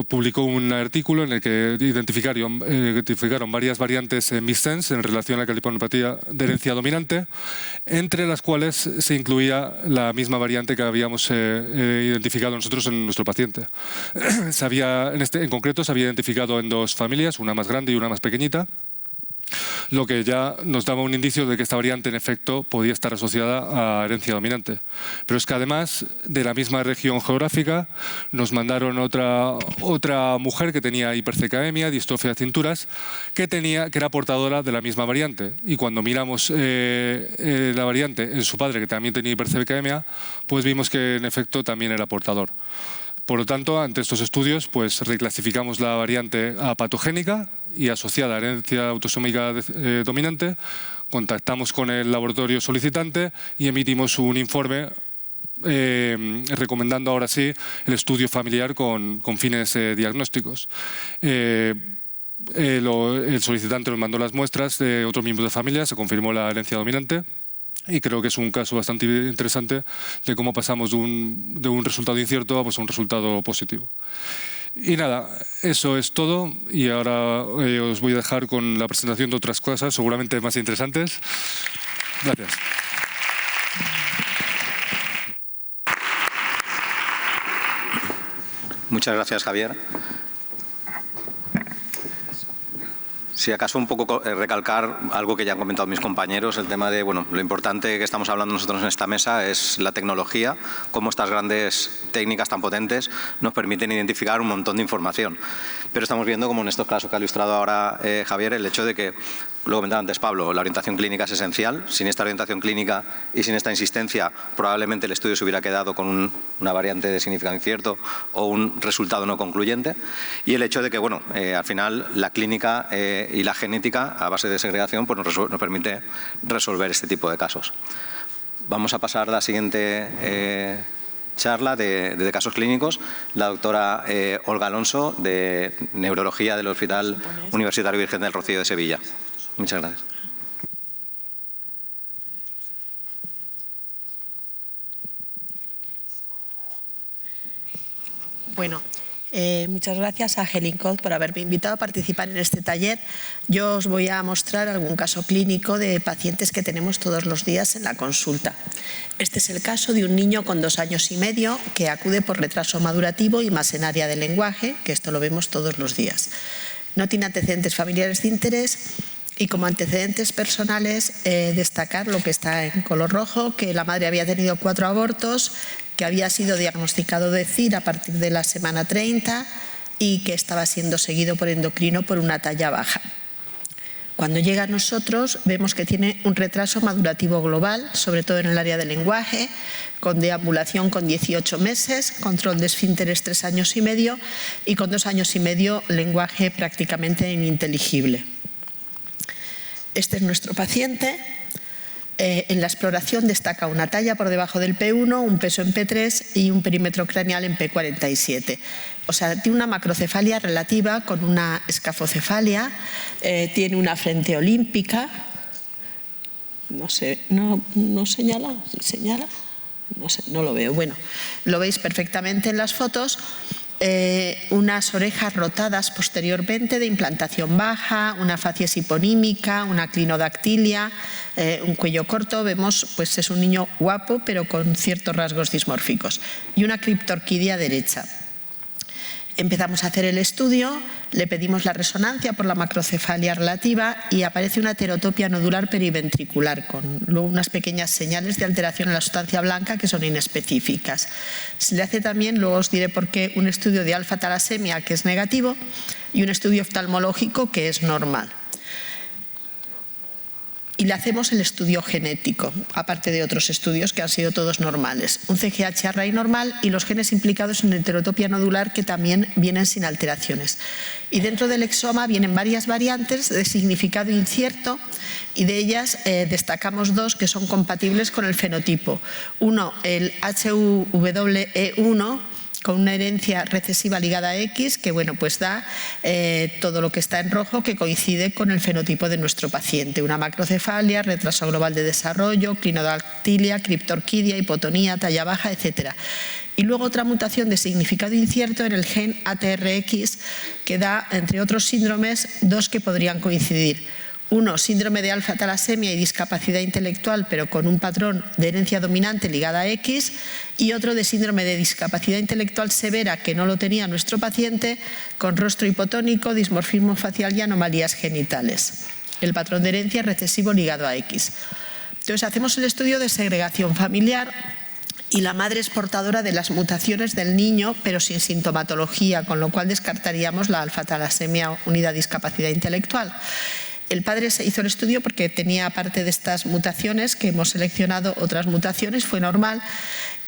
publicó un artículo en el que identificaron varias variantes missense en relación a la calpainopatía de herencia dominante, entre las cuales se incluía la misma variante que habíamos identificado nosotros en nuestro paciente. En concreto se había identificado en dos familias, una más grande y una más pequeñita, lo que ya nos daba un indicio de que esta variante en efecto podía estar asociada a herencia dominante. Pero es que además de la misma región geográfica nos mandaron otra mujer que tenía hipercecaemia, distrofia de cinturas, que era portadora de la misma variante. Y cuando miramos la variante en su padre, que también tenía hipercecaemia, pues vimos que en efecto también era portador. Por lo tanto, ante estos estudios, pues reclasificamos la variante a patogénica y asociada a herencia autosómica dominante, contactamos con el laboratorio solicitante y emitimos un informe recomendando ahora sí el estudio familiar con fines diagnósticos. El solicitante nos mandó las muestras de otros miembros de familia, se confirmó la herencia dominante. Y creo que es un caso bastante interesante de cómo pasamos de un resultado incierto a un resultado positivo. Y nada, eso es todo. Y ahora os voy a dejar con la presentación de otras cosas, seguramente más interesantes. Gracias. Muchas gracias, Javier. Si acaso un poco recalcar algo que ya han comentado mis compañeros, el tema de, bueno, lo importante que estamos hablando nosotros en esta mesa es la tecnología, cómo estas grandes técnicas tan potentes nos permiten identificar un montón de información. Pero estamos viendo, como en estos casos que ha ilustrado ahora Javier, el hecho de que, lo comentaba antes Pablo, la orientación clínica es esencial. Sin esta orientación clínica y sin esta insistencia, probablemente el estudio se hubiera quedado con una variante de significado incierto o un resultado no concluyente. Y el hecho de que, bueno, al final la clínica y la genética a base de segregación pues nos permite resolver este tipo de casos. Vamos a pasar a la siguiente charla de casos clínicos, la doctora Olga Alonso, de Neurología del Hospital Universitario Virgen del Rocío de Sevilla. Muchas gracias. Bueno, muchas gracias a Helen Code por haberme invitado a participar en este taller. Yo os voy a mostrar algún caso clínico de pacientes que tenemos todos los días en la consulta. Este es el caso de un niño con 2 años y medio que acude por retraso madurativo y más en área de lenguaje, que esto lo vemos todos los días. No tiene antecedentes familiares de interés y como antecedentes personales destacar lo que está en color rojo, que la madre había tenido 4 abortos, que había sido diagnosticado de CIR a partir de la semana 30 y que estaba siendo seguido por endocrino por una talla baja. Cuando llega a nosotros vemos que tiene un retraso madurativo global, sobre todo en el área del lenguaje, con deambulación con 18 meses, control de esfínteres 3 años y medio y con 2 años y medio lenguaje prácticamente ininteligible. Este es nuestro paciente. En la exploración destaca una talla por debajo del P1, un peso en P3 y un perímetro craneal en P47. O sea, tiene una macrocefalia relativa con una escafocefalia, tiene una frente olímpica. No sé, no señala, ¿sí señala? No sé, no lo veo. Bueno, lo veis perfectamente en las fotos. Unas orejas rotadas posteriormente de implantación baja, una facies hiponímica, una clinodactilia, un cuello corto. Vemos, pues es un niño guapo pero con ciertos rasgos dismórficos y una criptorquidia derecha. Empezamos a hacer el estudio, le pedimos la resonancia por la macrocefalia relativa y aparece una heterotopia nodular periventricular con luego unas pequeñas señales de alteración en la sustancia blanca que son inespecíficas. Se le hace también, luego os diré por qué, un estudio de alfa-talasemia que es negativo y un estudio oftalmológico que es normal. Y le hacemos el estudio genético, aparte de otros estudios que han sido todos normales. Un CGH array normal y los genes implicados en heterotopia nodular que también vienen sin alteraciones. Y dentro del exoma vienen varias variantes de significado incierto y de ellas destacamos 2 que son compatibles con el fenotipo. Uno, el HUWE1, con una herencia recesiva ligada a X, que bueno, pues da todo lo que está en rojo que coincide con el fenotipo de nuestro paciente. Una macrocefalia, retraso global de desarrollo, clinodactilia, criptorquidia, hipotonía, talla baja, etc. Y luego otra mutación de significado incierto en el gen ATRX que da, entre otros síndromes, 2 que podrían coincidir. Uno, síndrome de alfa-talasemia y discapacidad intelectual, pero con un patrón de herencia dominante ligada a X, y otro de síndrome de discapacidad intelectual severa, que no lo tenía nuestro paciente, con rostro hipotónico, dismorfismo facial y anomalías genitales. El patrón de herencia recesivo ligado a X. Entonces, hacemos el estudio de segregación familiar y la madre es portadora de las mutaciones del niño, pero sin sintomatología, con lo cual descartaríamos la alfa-talasemia unida a discapacidad intelectual. El padre se hizo el estudio porque tenía parte de estas mutaciones, que hemos seleccionado otras mutaciones, fue normal,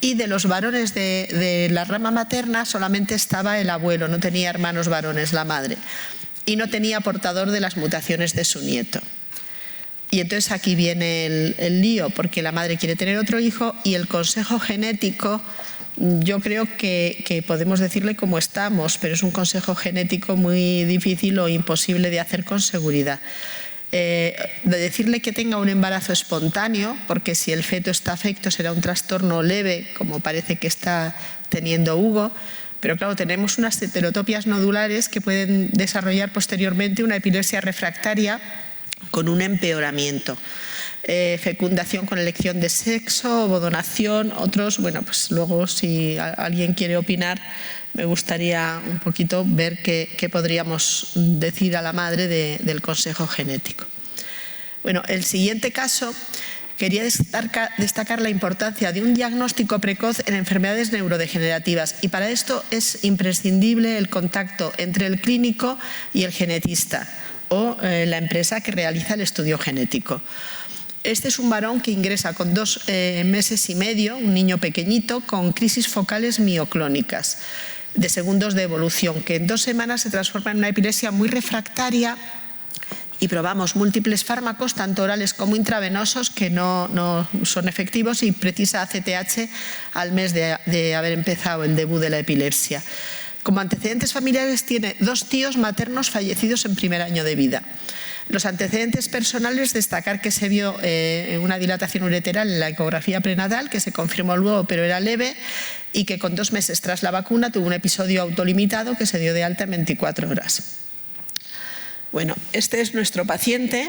y de los varones de la rama materna solamente estaba el abuelo, no tenía hermanos varones la madre, y no tenía portador de las mutaciones de su nieto. Y entonces aquí viene el lío, porque la madre quiere tener otro hijo y el consejo genético, yo creo que podemos decirle cómo estamos, pero es un consejo genético muy difícil o imposible de hacer con seguridad. De decirle que tenga un embarazo espontáneo, porque si el feto está afecto será un trastorno leve, como parece que está teniendo Hugo, pero claro, tenemos unas heterotopias nodulares que pueden desarrollar posteriormente una epilepsia refractaria con un empeoramiento. Fecundación con elección de sexo, ovodonación, otros, bueno, pues luego si alguien quiere opinar me gustaría un poquito ver qué podríamos decir a la madre del consejo genético. Bueno, el siguiente caso, quería destacar la importancia de un diagnóstico precoz en enfermedades neurodegenerativas, y para esto es imprescindible el contacto entre el clínico y el genetista o la empresa que realiza el estudio genético. Este es un varón que ingresa con 2 meses y medio, un niño pequeñito, con crisis focales mioclónicas de segundos de evolución, que en 2 semanas se transforma en una epilepsia muy refractaria, y probamos múltiples fármacos, tanto orales como intravenosos, que no son efectivos, y precisa ACTH al mes de haber empezado el debut de la epilepsia. Como antecedentes familiares tiene 2 tíos maternos fallecidos en primer año de vida. Los antecedentes personales, destacar que se vio una dilatación ureteral en la ecografía prenatal, que se confirmó luego pero era leve, y que con 2 meses tras la vacuna tuvo un episodio autolimitado que se dio de alta en 24 horas. Bueno, este es nuestro paciente.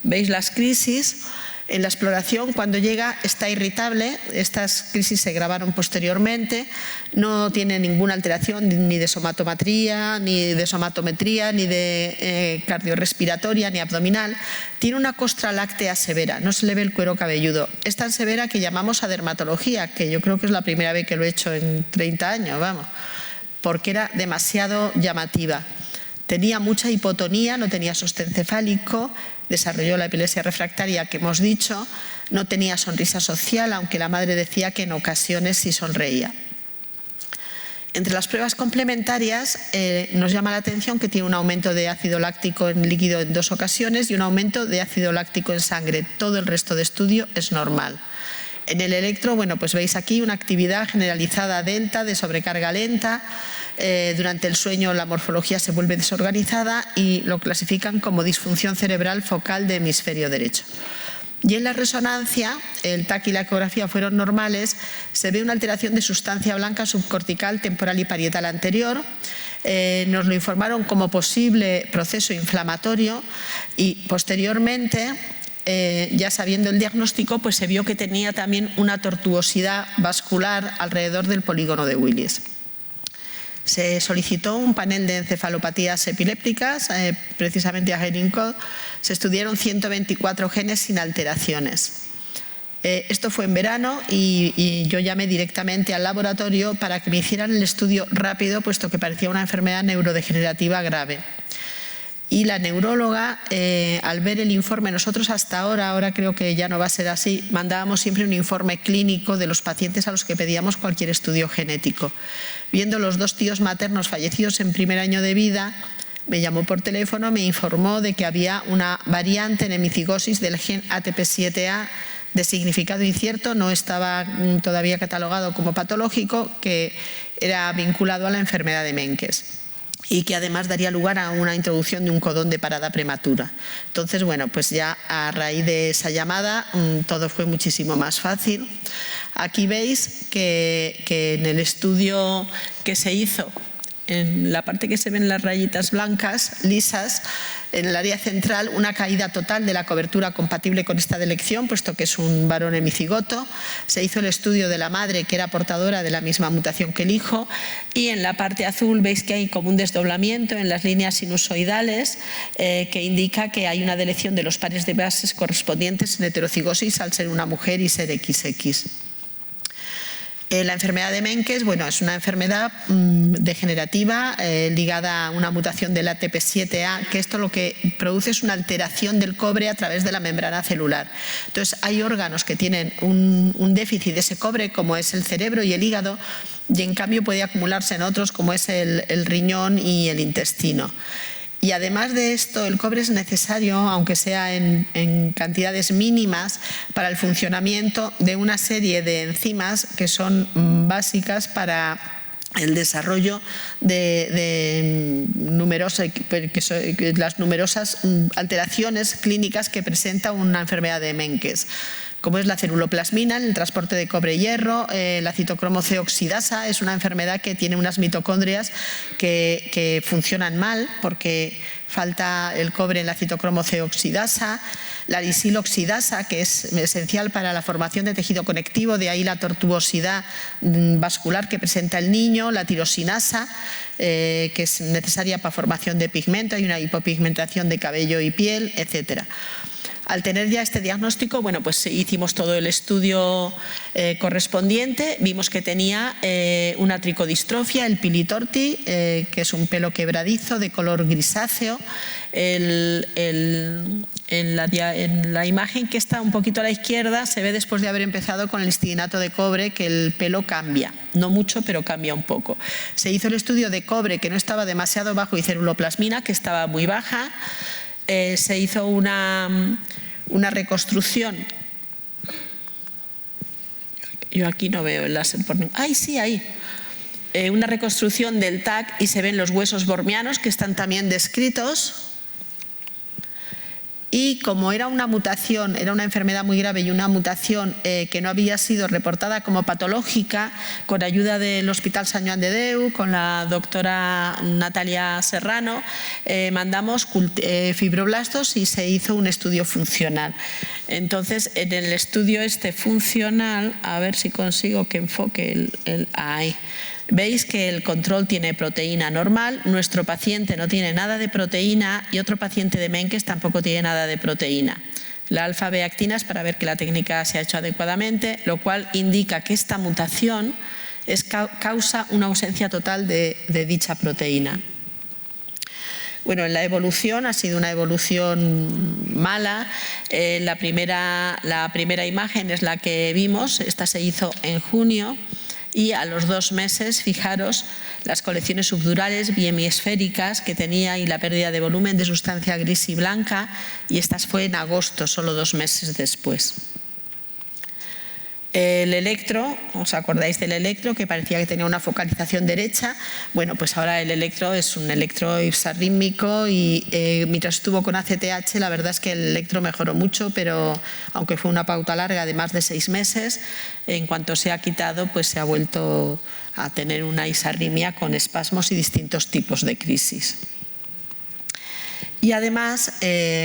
Veis las crisis. En la exploración, cuando llega, está irritable. Estas crisis se grabaron posteriormente. No tiene ninguna alteración ni de somatometría, ni de cardiorrespiratoria, ni abdominal. Tiene una costra láctea severa, no se le ve el cuero cabelludo. Es tan severa que llamamos a dermatología, que yo creo que es la primera vez que lo he hecho en 30 años, vamos, porque era demasiado llamativa. Tenía mucha hipotonía, no tenía sostén cefálico, desarrolló la epilepsia refractaria que hemos dicho, no tenía sonrisa social, aunque la madre decía que en ocasiones sí sonreía. Entre las pruebas complementarias nos llama la atención que tiene un aumento de ácido láctico en líquido en 2 ocasiones y un aumento de ácido láctico en sangre. Todo el resto de estudio es normal. En el electro, bueno, pues veis aquí una actividad generalizada lenta, de sobrecarga lenta. Durante el sueño la morfología se vuelve desorganizada y lo clasifican como disfunción cerebral focal de hemisferio derecho. Y en la resonancia, el TAC y la ecografía fueron normales, se ve una alteración de sustancia blanca subcortical, temporal y parietal anterior. Nos lo informaron como posible proceso inflamatorio y posteriormente, ya sabiendo el diagnóstico, pues se vio que tenía también una tortuosidad vascular alrededor del polígono de Willis. Se solicitó un panel de encefalopatías epilépticas, precisamente a Herincott. Se estudiaron 124 genes sin alteraciones. Esto fue en verano y yo llamé directamente al laboratorio para que me hicieran el estudio rápido, puesto que parecía una enfermedad neurodegenerativa grave. Y la neuróloga, al ver el informe, nosotros hasta ahora creo que ya no va a ser así, mandábamos siempre un informe clínico de los pacientes a los que pedíamos cualquier estudio genético. Viendo los 2 tíos maternos fallecidos en primer año de vida, me llamó por teléfono, me informó de que había una variante en hemicigosis del gen ATP7A de significado incierto, no estaba todavía catalogado como patológico, que era vinculado a la enfermedad de Menkes, y que además daría lugar a una introducción de un codón de parada prematura. Entonces, bueno, pues ya a raíz de esa llamada todo fue muchísimo más fácil. Aquí veis que en el estudio que se hizo, en la parte que se ven las rayitas blancas, lisas, en el área central, una caída total de la cobertura compatible con esta delección, puesto que es un varón hemicigoto. Se hizo el estudio de la madre, que era portadora de la misma mutación que el hijo, y en la parte azul veis que hay como un desdoblamiento en las líneas sinusoidales que indica que hay una delección de los pares de bases correspondientes en heterocigosis al ser una mujer y ser XX. La enfermedad de Menkes, bueno, es una enfermedad degenerativa ligada a una mutación del ATP7A, que esto lo que produce es una alteración del cobre a través de la membrana celular. Entonces, hay órganos que tienen un déficit de ese cobre, como es el cerebro y el hígado, y en cambio puede acumularse en otros, como es el riñón y el intestino. Y además de esto, el cobre es necesario, aunque sea en cantidades mínimas, para el funcionamiento de una serie de enzimas que son básicas para el desarrollo de las numerosas alteraciones clínicas que presenta una enfermedad de Menkes. como es la ceruloplasmina, el transporte de cobre-hierro. La citocromo C oxidasa es una enfermedad que tiene unas mitocondrias que funcionan mal porque falta el cobre en la citocromo C oxidasa. La lisiloxidasa, que es esencial para la formación de tejido conectivo, de ahí la tortuosidad vascular que presenta el niño. La tirosinasa, que es necesaria para formación de pigmento, hay una hipopigmentación de cabello y piel, etcétera. Al tener ya este diagnóstico, bueno, pues hicimos todo el estudio correspondiente, vimos que tenía una tricodistrofia, el pili torti, que es un pelo quebradizo de color grisáceo. En la imagen que está un poquito a la izquierda se ve después de haber empezado con el histidinato de cobre que el pelo cambia, no mucho, pero cambia un poco. Se hizo el estudio de cobre, que no estaba demasiado bajo, y ceruloplasmina, que estaba muy baja. Se hizo una reconstrucción. Yo aquí no veo el láser por ningún... ¡Ay, sí, ahí! Una reconstrucción del TAC y se ven los huesos bormianos que están también descritos. Y como era una mutación, era una enfermedad muy grave y una mutación que no había sido reportada como patológica, con ayuda del Hospital Sant Joan de Déu, con la doctora Natalia Serrano, mandamos fibroblastos y se hizo un estudio funcional. Entonces, en el estudio este funcional, a ver si consigo que enfoque ahí. Veis que el control tiene proteína normal, nuestro paciente no tiene nada de proteína y otro paciente de Menkes tampoco tiene nada de proteína. La alfa-B-actina es para ver que la técnica se ha hecho adecuadamente, lo cual indica que esta mutación causa una ausencia total de dicha proteína. Bueno, en la evolución ha sido una evolución mala. La primera imagen es la que vimos, esta se hizo en junio. Y a los 2 meses, fijaros, las colecciones subdurales bihemisféricas que tenía y la pérdida de volumen de sustancia gris y blanca, y estas fue en agosto, solo 2 meses después. El electro, ¿os acordáis del electro que parecía que tenía una focalización derecha? Bueno, pues ahora el electro es un electro ipsarrítmico y mientras estuvo con ACTH la verdad es que el electro mejoró mucho, pero aunque fue una pauta larga de más de 6 meses, en cuanto se ha quitado pues se ha vuelto a tener una isarritmia con espasmos y distintos tipos de crisis. Y además,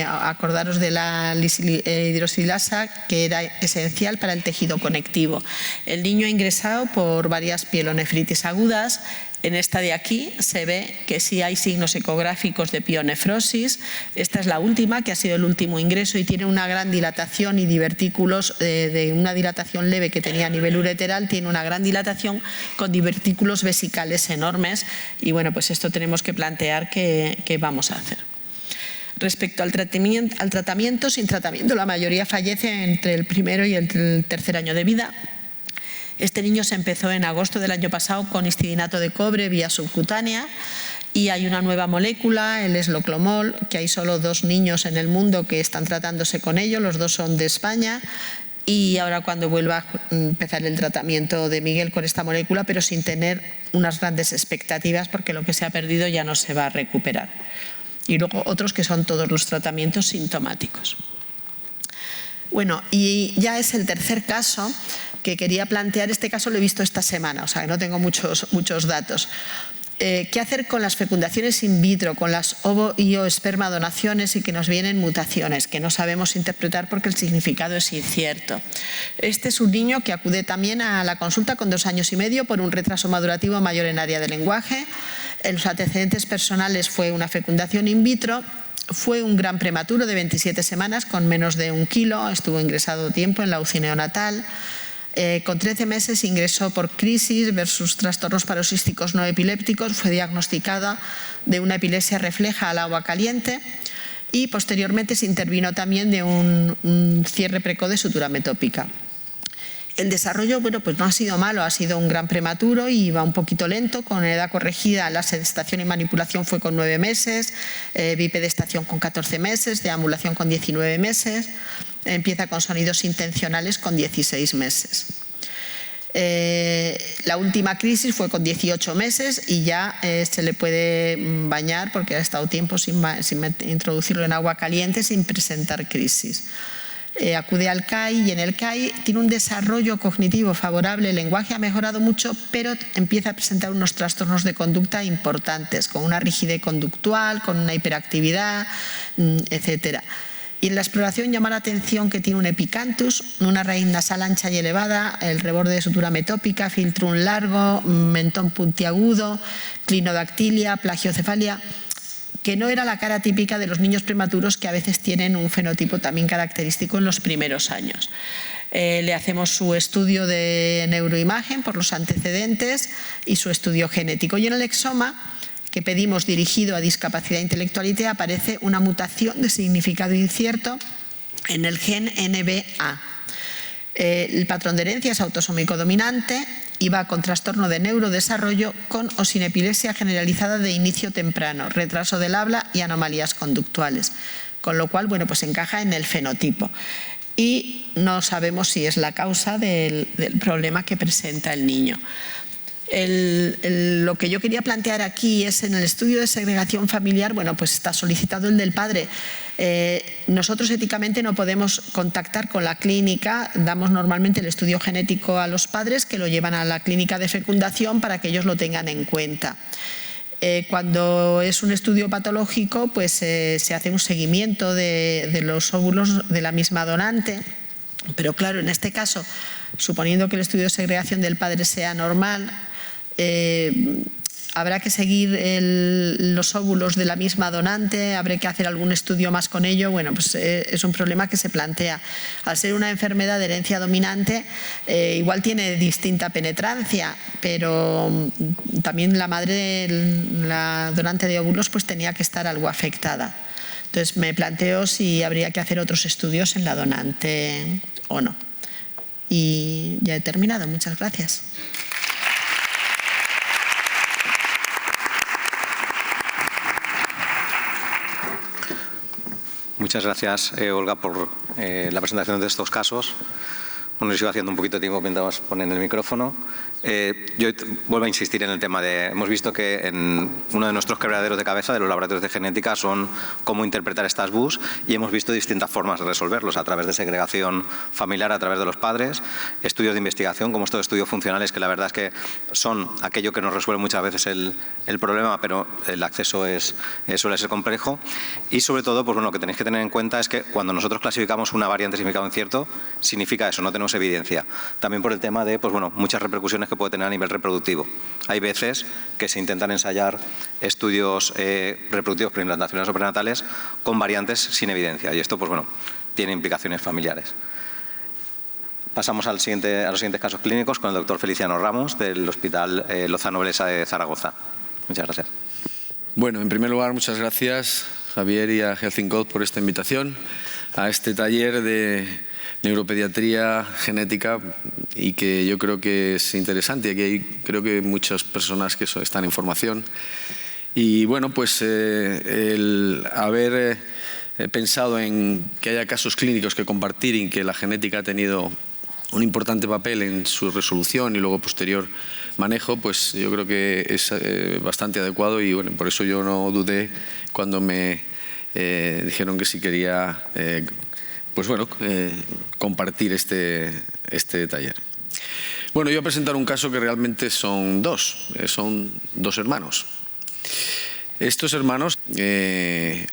acordaros de la hidroxilasa, que era esencial para el tejido conectivo. El niño ha ingresado por varias pielonefritis agudas. En esta de aquí se ve que sí hay signos ecográficos de pionefrosis. Esta es la última, que ha sido el último ingreso y tiene una gran dilatación y divertículos, de una dilatación leve que tenía a nivel ureteral, tiene una gran dilatación con divertículos vesicales enormes. Y bueno, pues esto tenemos que plantear qué vamos a hacer. Respecto al tratamiento, sin tratamiento la mayoría fallece entre el primero y el 3er año de vida. Este niño se empezó en agosto del año pasado con histidinato de cobre vía subcutánea y hay una nueva molécula, el esloclomol, que hay solo 2 niños en el mundo que están tratándose con ello, los 2 son de España. Y ahora cuando vuelva a empezar el tratamiento de Miguel con esta molécula, pero sin tener unas grandes expectativas porque lo que se ha perdido ya no se va a recuperar. Y luego otros que son todos los tratamientos sintomáticos. Bueno, y ya es el 3er caso que quería plantear. Este caso lo he visto esta semana, o sea que no tengo muchos datos. ¿Qué hacer con las fecundaciones in vitro, con las ovo y o esperma donaciones y que nos vienen mutaciones que no sabemos interpretar porque el significado es incierto? Este es un niño que acude también a la consulta con 2 años y medio por un retraso madurativo mayor en área de lenguaje. En los antecedentes personales fue una fecundación in vitro. Fue un gran prematuro de 27 semanas con menos de 1 kilo, estuvo ingresado tiempo en la UCI neonatal. Con 13 meses ingresó por crisis versus trastornos paroxísticos no epilépticos, fue diagnosticada de una epilepsia refleja al agua caliente y posteriormente se intervino también de un cierre precoz de sutura metópica. El desarrollo, bueno, pues no ha sido malo, ha sido un gran prematuro y va un poquito lento. Con edad corregida, la sedestación y manipulación fue con 9 meses, bipedestación con 14 meses, deambulación con 19 meses, empieza con sonidos intencionales con 16 meses. La última crisis fue con 18 meses y ya se le puede bañar porque ha estado tiempo sin introducirlo en agua caliente sin presentar crisis. acude al CAI y en el CAI tiene un desarrollo cognitivo favorable, el lenguaje ha mejorado mucho, pero empieza a presentar unos trastornos de conducta importantes, con una rigidez conductual, con una hiperactividad, etcétera. Y en la exploración llama la atención que tiene un epicanthus, una raíz nasal ancha y elevada, el reborde de sutura metópica, filtrum largo, mentón puntiagudo, clinodactilia, plagiocefalia, que no era la cara típica de los niños prematuros que a veces tienen un fenotipo también característico en los primeros años. Le hacemos su estudio de neuroimagen por los antecedentes y su estudio genético. Y en el exoma, que pedimos dirigido a discapacidad intelectual y TEA, aparece una mutación de significado incierto en el gen NBA. El patrón de herencia es autosómico dominante y va con trastorno de neurodesarrollo con o sin epilepsia generalizada de inicio temprano, retraso del habla y anomalías conductuales. Con lo cual, bueno, pues encaja en el fenotipo. Y no sabemos si es la causa del problema que presenta el niño. Lo que yo quería plantear aquí es en el estudio de segregación familiar, bueno, pues está solicitado el del padre. Nosotros éticamente no podemos contactar con la clínica, damos normalmente el estudio genético a los padres que lo llevan a la clínica de fecundación para que ellos lo tengan en cuenta. Cuando es un estudio patológico, pues se hace un seguimiento de los óvulos de la misma donante, pero claro, en este caso, suponiendo que el estudio de segregación del padre sea normal, habrá que seguir los óvulos de la misma donante, habrá que hacer algún estudio más con ello. Bueno, pues es un problema que se plantea. Al ser una enfermedad de herencia dominante, igual tiene distinta penetrancia, pero también la madre, la donante de óvulos, pues tenía que estar algo afectada. Entonces me planteo si habría que hacer otros estudios en la donante o no. Y ya he terminado. Muchas gracias. Muchas gracias, Olga, por la presentación de estos casos. Bueno, sigo haciendo un poquito de tiempo mientras ponen el micrófono. Yo vuelvo a insistir en el tema de... Hemos visto que en uno de nuestros quebraderos de cabeza de los laboratorios de genética son cómo interpretar estas BUS y hemos visto distintas formas de resolverlos a través de segregación familiar, a través de los padres, estudios de investigación como estos estudios funcionales que la verdad es que son aquello que nos resuelve muchas veces el problema, pero el acceso suele ser complejo y sobre todo pues, bueno, lo que tenéis que tener en cuenta es que cuando nosotros clasificamos una variante significado incierto significa eso, no tenemos evidencia. También por el tema de pues, bueno, muchas repercusiones que puede tener a nivel reproductivo. Hay veces que se intentan ensayar estudios reproductivos preimplantacionales o prenatales con variantes sin evidencia y esto pues, bueno, tiene implicaciones familiares. Pasamos a los siguientes casos clínicos con el doctor Feliciano Ramos del Hospital Lozano Blesa de Zaragoza. Muchas gracias. Bueno, en primer lugar, muchas gracias, Javier y a Health in Code por esta invitación a este taller de neuropediatría genética y que yo creo que es interesante. Aquí hay creo que muchas personas que están en formación. Y bueno, pues el haber pensado en que haya casos clínicos que compartir y que la genética ha tenido un importante papel en su resolución y luego posterior manejo, pues yo creo que es bastante adecuado y bueno, por eso yo no dudé cuando me dijeron que sí quería pues bueno, compartir este taller. Bueno, yo voy a presentar un caso que realmente son dos hermanos. Estos hermanos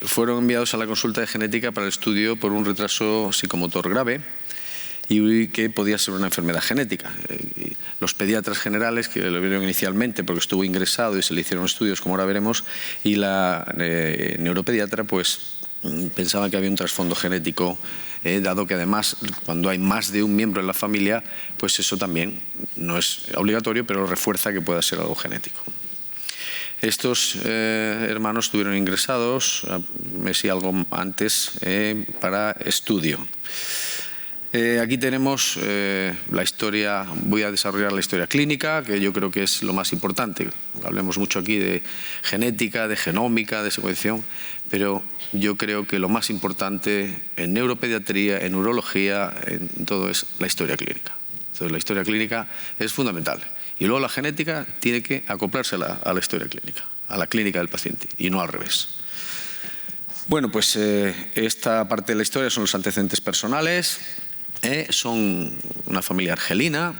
fueron enviados a la consulta de genética para el estudio por un retraso psicomotor grave y que podía ser una enfermedad genética. Los pediatras generales, que lo vieron inicialmente porque estuvo ingresado y se le hicieron estudios, como ahora veremos, y la neuropediatra pues pensaba que había un trasfondo genético, dado que además cuando hay más de un miembro en la familia, pues eso también no es obligatorio, pero refuerza que pueda ser algo genético. Estos hermanos estuvieron ingresados, mes y algo antes, para estudio. Aquí tenemos la historia, voy a desarrollar la historia clínica, que yo creo que es lo más importante. Hablemos mucho aquí de genética, de genómica, de secuenciación, pero yo creo que lo más importante en neuropediatría, en neurología, en todo es la historia clínica. Entonces la historia clínica es fundamental. Y luego la genética tiene que acoplarse a la historia clínica, a la clínica del paciente, y no al revés. Bueno, pues esta parte de la historia son los antecedentes personales. Son una familia argelina.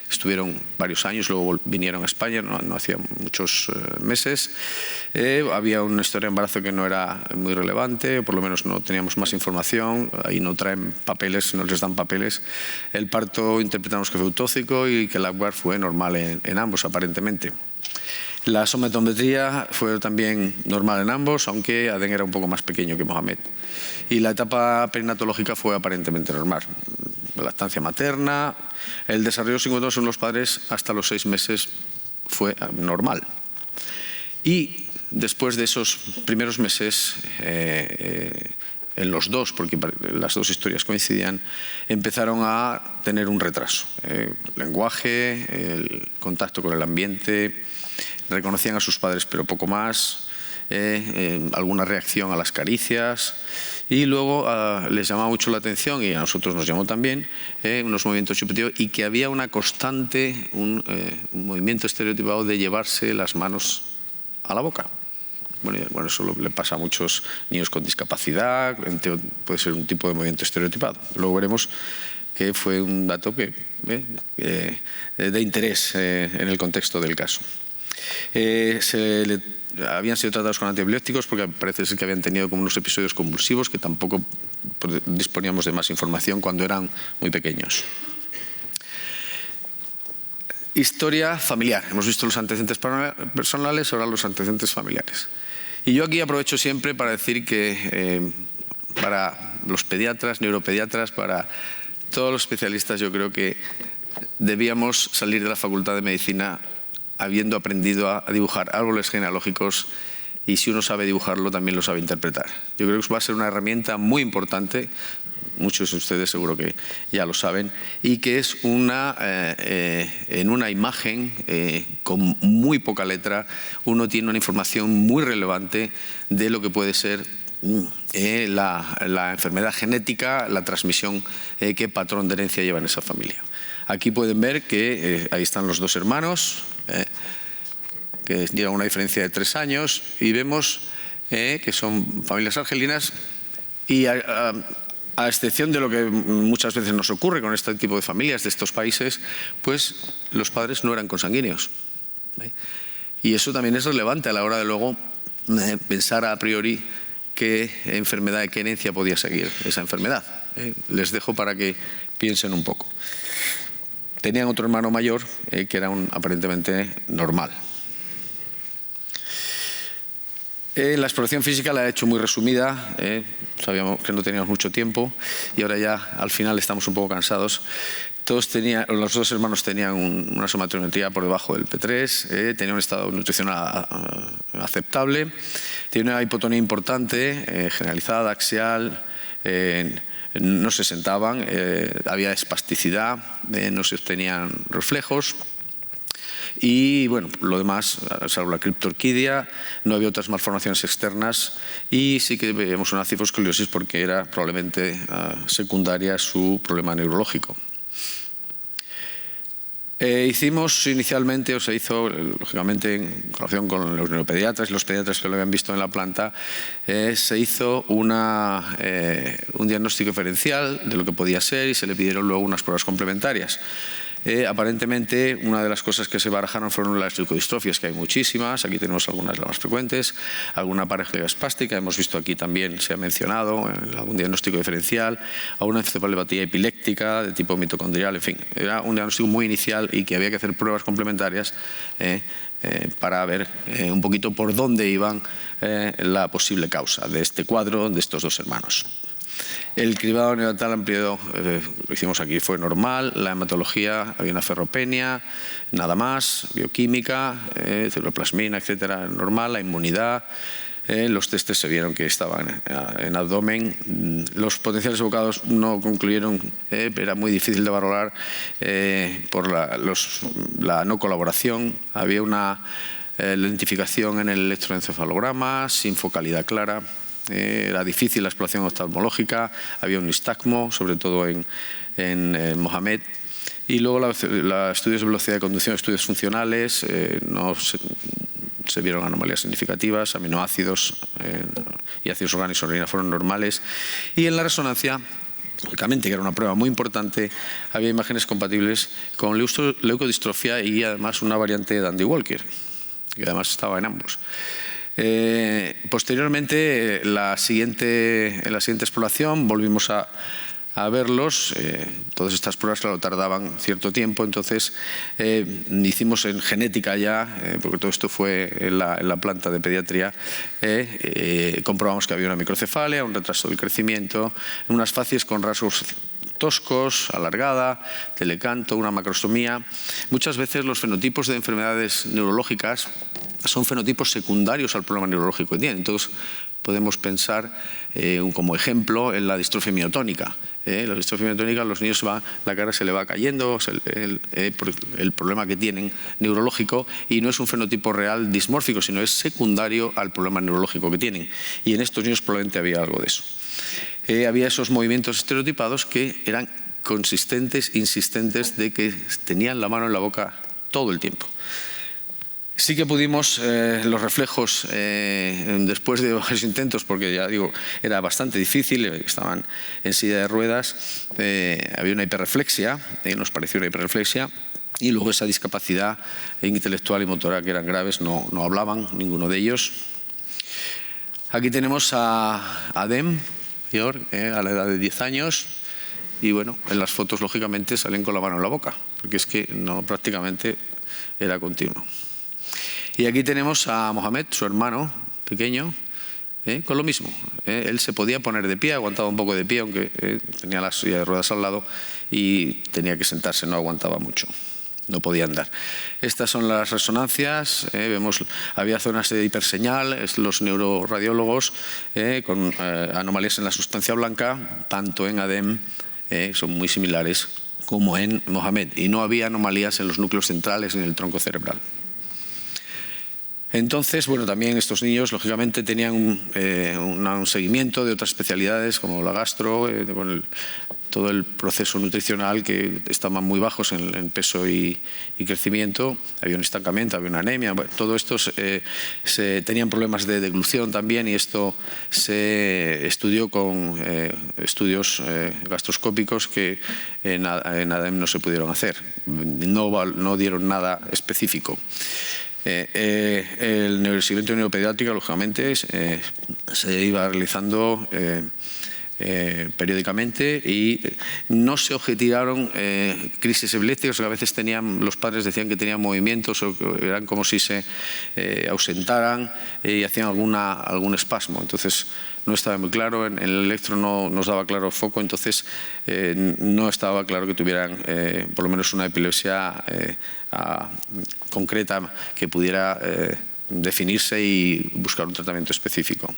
Estuvieron varios años, luego vinieron a España, no hacía muchos meses. Había una historia de embarazo que no era muy relevante, o por lo menos no teníamos más información. Ahí no traen papeles, no les dan papeles. El parto interpretamos que fue autóxico y que el Akbar fue normal en ambos, aparentemente. La somatometría fue también normal en ambos, aunque Adén era un poco más pequeño que Mohamed. Y la etapa perinatológica fue aparentemente normal. Lactancia materna, el desarrollo psicomotor en los padres hasta los 6 meses fue normal. Y después de esos primeros meses, en los dos, porque las dos historias coincidían, empezaron a tener un retraso. Lenguaje, el contacto con el ambiente, reconocían a sus padres pero poco más, alguna reacción a las caricias. Y luego les llamaba mucho la atención, y a nosotros nos llamó también, unos movimientos subjetivos, y que había una constante, un movimiento estereotipado de llevarse las manos a la boca. Bueno, eso le pasa a muchos niños con discapacidad, puede ser un tipo de movimiento estereotipado. Luego veremos que fue un dato de interés en el contexto del caso. Habían sido tratados con antibióticos porque parece ser que habían tenido como unos episodios convulsivos que tampoco disponíamos de más información cuando eran muy pequeños. Historia familiar. Hemos visto los antecedentes personales, ahora los antecedentes familiares. Y yo aquí aprovecho siempre para decir que para los pediatras, neuropediatras, para todos los especialistas, yo creo que debíamos salir de la Facultad de Medicina habiendo aprendido a dibujar árboles genealógicos, y si uno sabe dibujarlo también lo sabe interpretar. Yo creo que va a ser una herramienta muy importante, muchos de ustedes seguro que ya lo saben, y que es en una imagen con muy poca letra uno tiene una información muy relevante de lo que puede ser la enfermedad genética, la transmisión, qué patrón de herencia lleva en esa familia. Aquí pueden ver que ahí están los dos hermanos, que llevan una diferencia de 3 años, y vemos que son familias argelinas, y a excepción de lo que muchas veces nos ocurre con este tipo de familias de estos países, pues los padres no eran consanguíneos. Y eso también es relevante a la hora de luego pensar a priori qué enfermedad, qué herencia podía seguir esa enfermedad. Les dejo para que piensen un poco. Tenían otro hermano mayor que era aparentemente normal. La exploración física la he hecho muy resumida, sabíamos que no teníamos mucho tiempo y ahora ya al final estamos un poco cansados. Los dos hermanos tenían una somatometría por debajo del P3, tenían un estado nutricional aceptable, tenían una hipotonía importante, generalizada, axial, no se sentaban, había espasticidad, no se obtenían reflejos. Y bueno, lo demás, salvo la criptorquidia, no había otras malformaciones externas, y sí que veíamos una cifoscoliosis porque era probablemente secundaria su problema neurológico. Hicimos inicialmente, o se hizo lógicamente en colaboración con los neuropediatras y los pediatras que lo habían visto en la planta, se hizo un diagnóstico diferencial de lo que podía ser, y se le pidieron luego unas pruebas complementarias. Aparentemente, una de las cosas que se barajaron fueron las leucodistrofias, que hay muchísimas. Aquí tenemos algunas de las más frecuentes. Alguna pareja espástica, hemos visto aquí también, se ha mencionado, algún diagnóstico diferencial, alguna encefalopatía epiléptica de tipo mitocondrial, en fin. Era un diagnóstico muy inicial y que había que hacer pruebas complementarias para ver un poquito por dónde iban la posible causa de este cuadro de estos dos hermanos. El cribado neonatal ampliado, lo hicimos aquí, fue normal. La hematología, había una ferropenia, nada más. Bioquímica, cerebroplasmina, etcétera, normal. La inmunidad, los testes se vieron que estaban en abdomen. Los potenciales evocados no concluyeron, era muy difícil de valorar por la no colaboración. Había una lentificación en el electroencefalograma sin focalidad clara. Era difícil la exploración oftalmológica, había un nistagmo, sobre todo en Mohamed. Y luego los estudios de velocidad de conducción, estudios funcionales, no se se vieron anomalías significativas, aminoácidos y ácidos orgánicos en orina fueron normales. Y en la resonancia, lógicamente, que era una prueba muy importante, había imágenes compatibles con leucodistrofia y además una variante de Andy Walker, que además estaba en ambos. Posteriormente, en la siguiente exploración, volvimos a verlos. Todas estas pruebas, claro, tardaban cierto tiempo, entonces hicimos en genética ya, porque todo esto fue en la planta de pediatría, comprobamos que había una microcefalia, un retraso del crecimiento, unas facies con rasgos toscos, alargada, telecanto, una macrostomía. Muchas veces los fenotipos de enfermedades neurológicas son fenotipos secundarios al problema neurológico que tienen. Entonces, podemos pensar como ejemplo en la distrofia miotónica. La distrofia miotónica, a los niños la cara se le va cayendo, por el problema que tienen neurológico, y no es un fenotipo real dismórfico, sino es secundario al problema neurológico que tienen. Y en estos niños probablemente había algo de eso. Había esos movimientos estereotipados que eran consistentes, insistentes, de que tenían la mano en la boca todo el tiempo. Sí que pudimos, los reflejos, después de varios intentos, porque ya digo, era bastante difícil, estaban en silla de ruedas, había una hiperreflexia, nos pareció una hiperreflexia, y luego esa discapacidad intelectual y motora que eran graves, no hablaban ninguno de ellos. Aquí tenemos a Adem, mayor, a la edad de 10 años, y bueno, en las fotos lógicamente salen con la mano en la boca, porque es que no, prácticamente era continuo. Y aquí tenemos a Mohamed, su hermano pequeño, con lo mismo. Él se podía poner de pie, aguantaba un poco de pie, aunque tenía la silla de ruedas al lado y tenía que sentarse, no aguantaba mucho, no podía andar. Estas son las resonancias, vemos, había zonas de hiperseñal, los neuroradiólogos con anomalías en la sustancia blanca, tanto en Adem, son muy similares, como en Mohamed, y no había anomalías en los núcleos centrales ni en el tronco cerebral. Entonces, bueno, también estos niños, lógicamente, tenían un seguimiento de otras especialidades, como la gastro, con todo el proceso nutricional, que estaban muy bajos en peso y crecimiento. Había un estancamiento, había una anemia. Bueno, todo esto tenían problemas de deglución también, y esto se estudió con estudios gastroscópicos que en ADEM no se pudieron hacer. No dieron nada específico. El neuroseguimiento neuropediátrico, lógicamente, se iba realizando periódicamente, y no se objetivaron crisis epilépticas, que a veces los padres decían que tenían movimientos o que eran como si se ausentaran y hacían algún espasmo. Entonces, no estaba muy claro, en el electro no nos daba claro foco, entonces no estaba claro que tuvieran por lo menos una epilepsia concreta que pudiera definirse y buscar un tratamiento específico.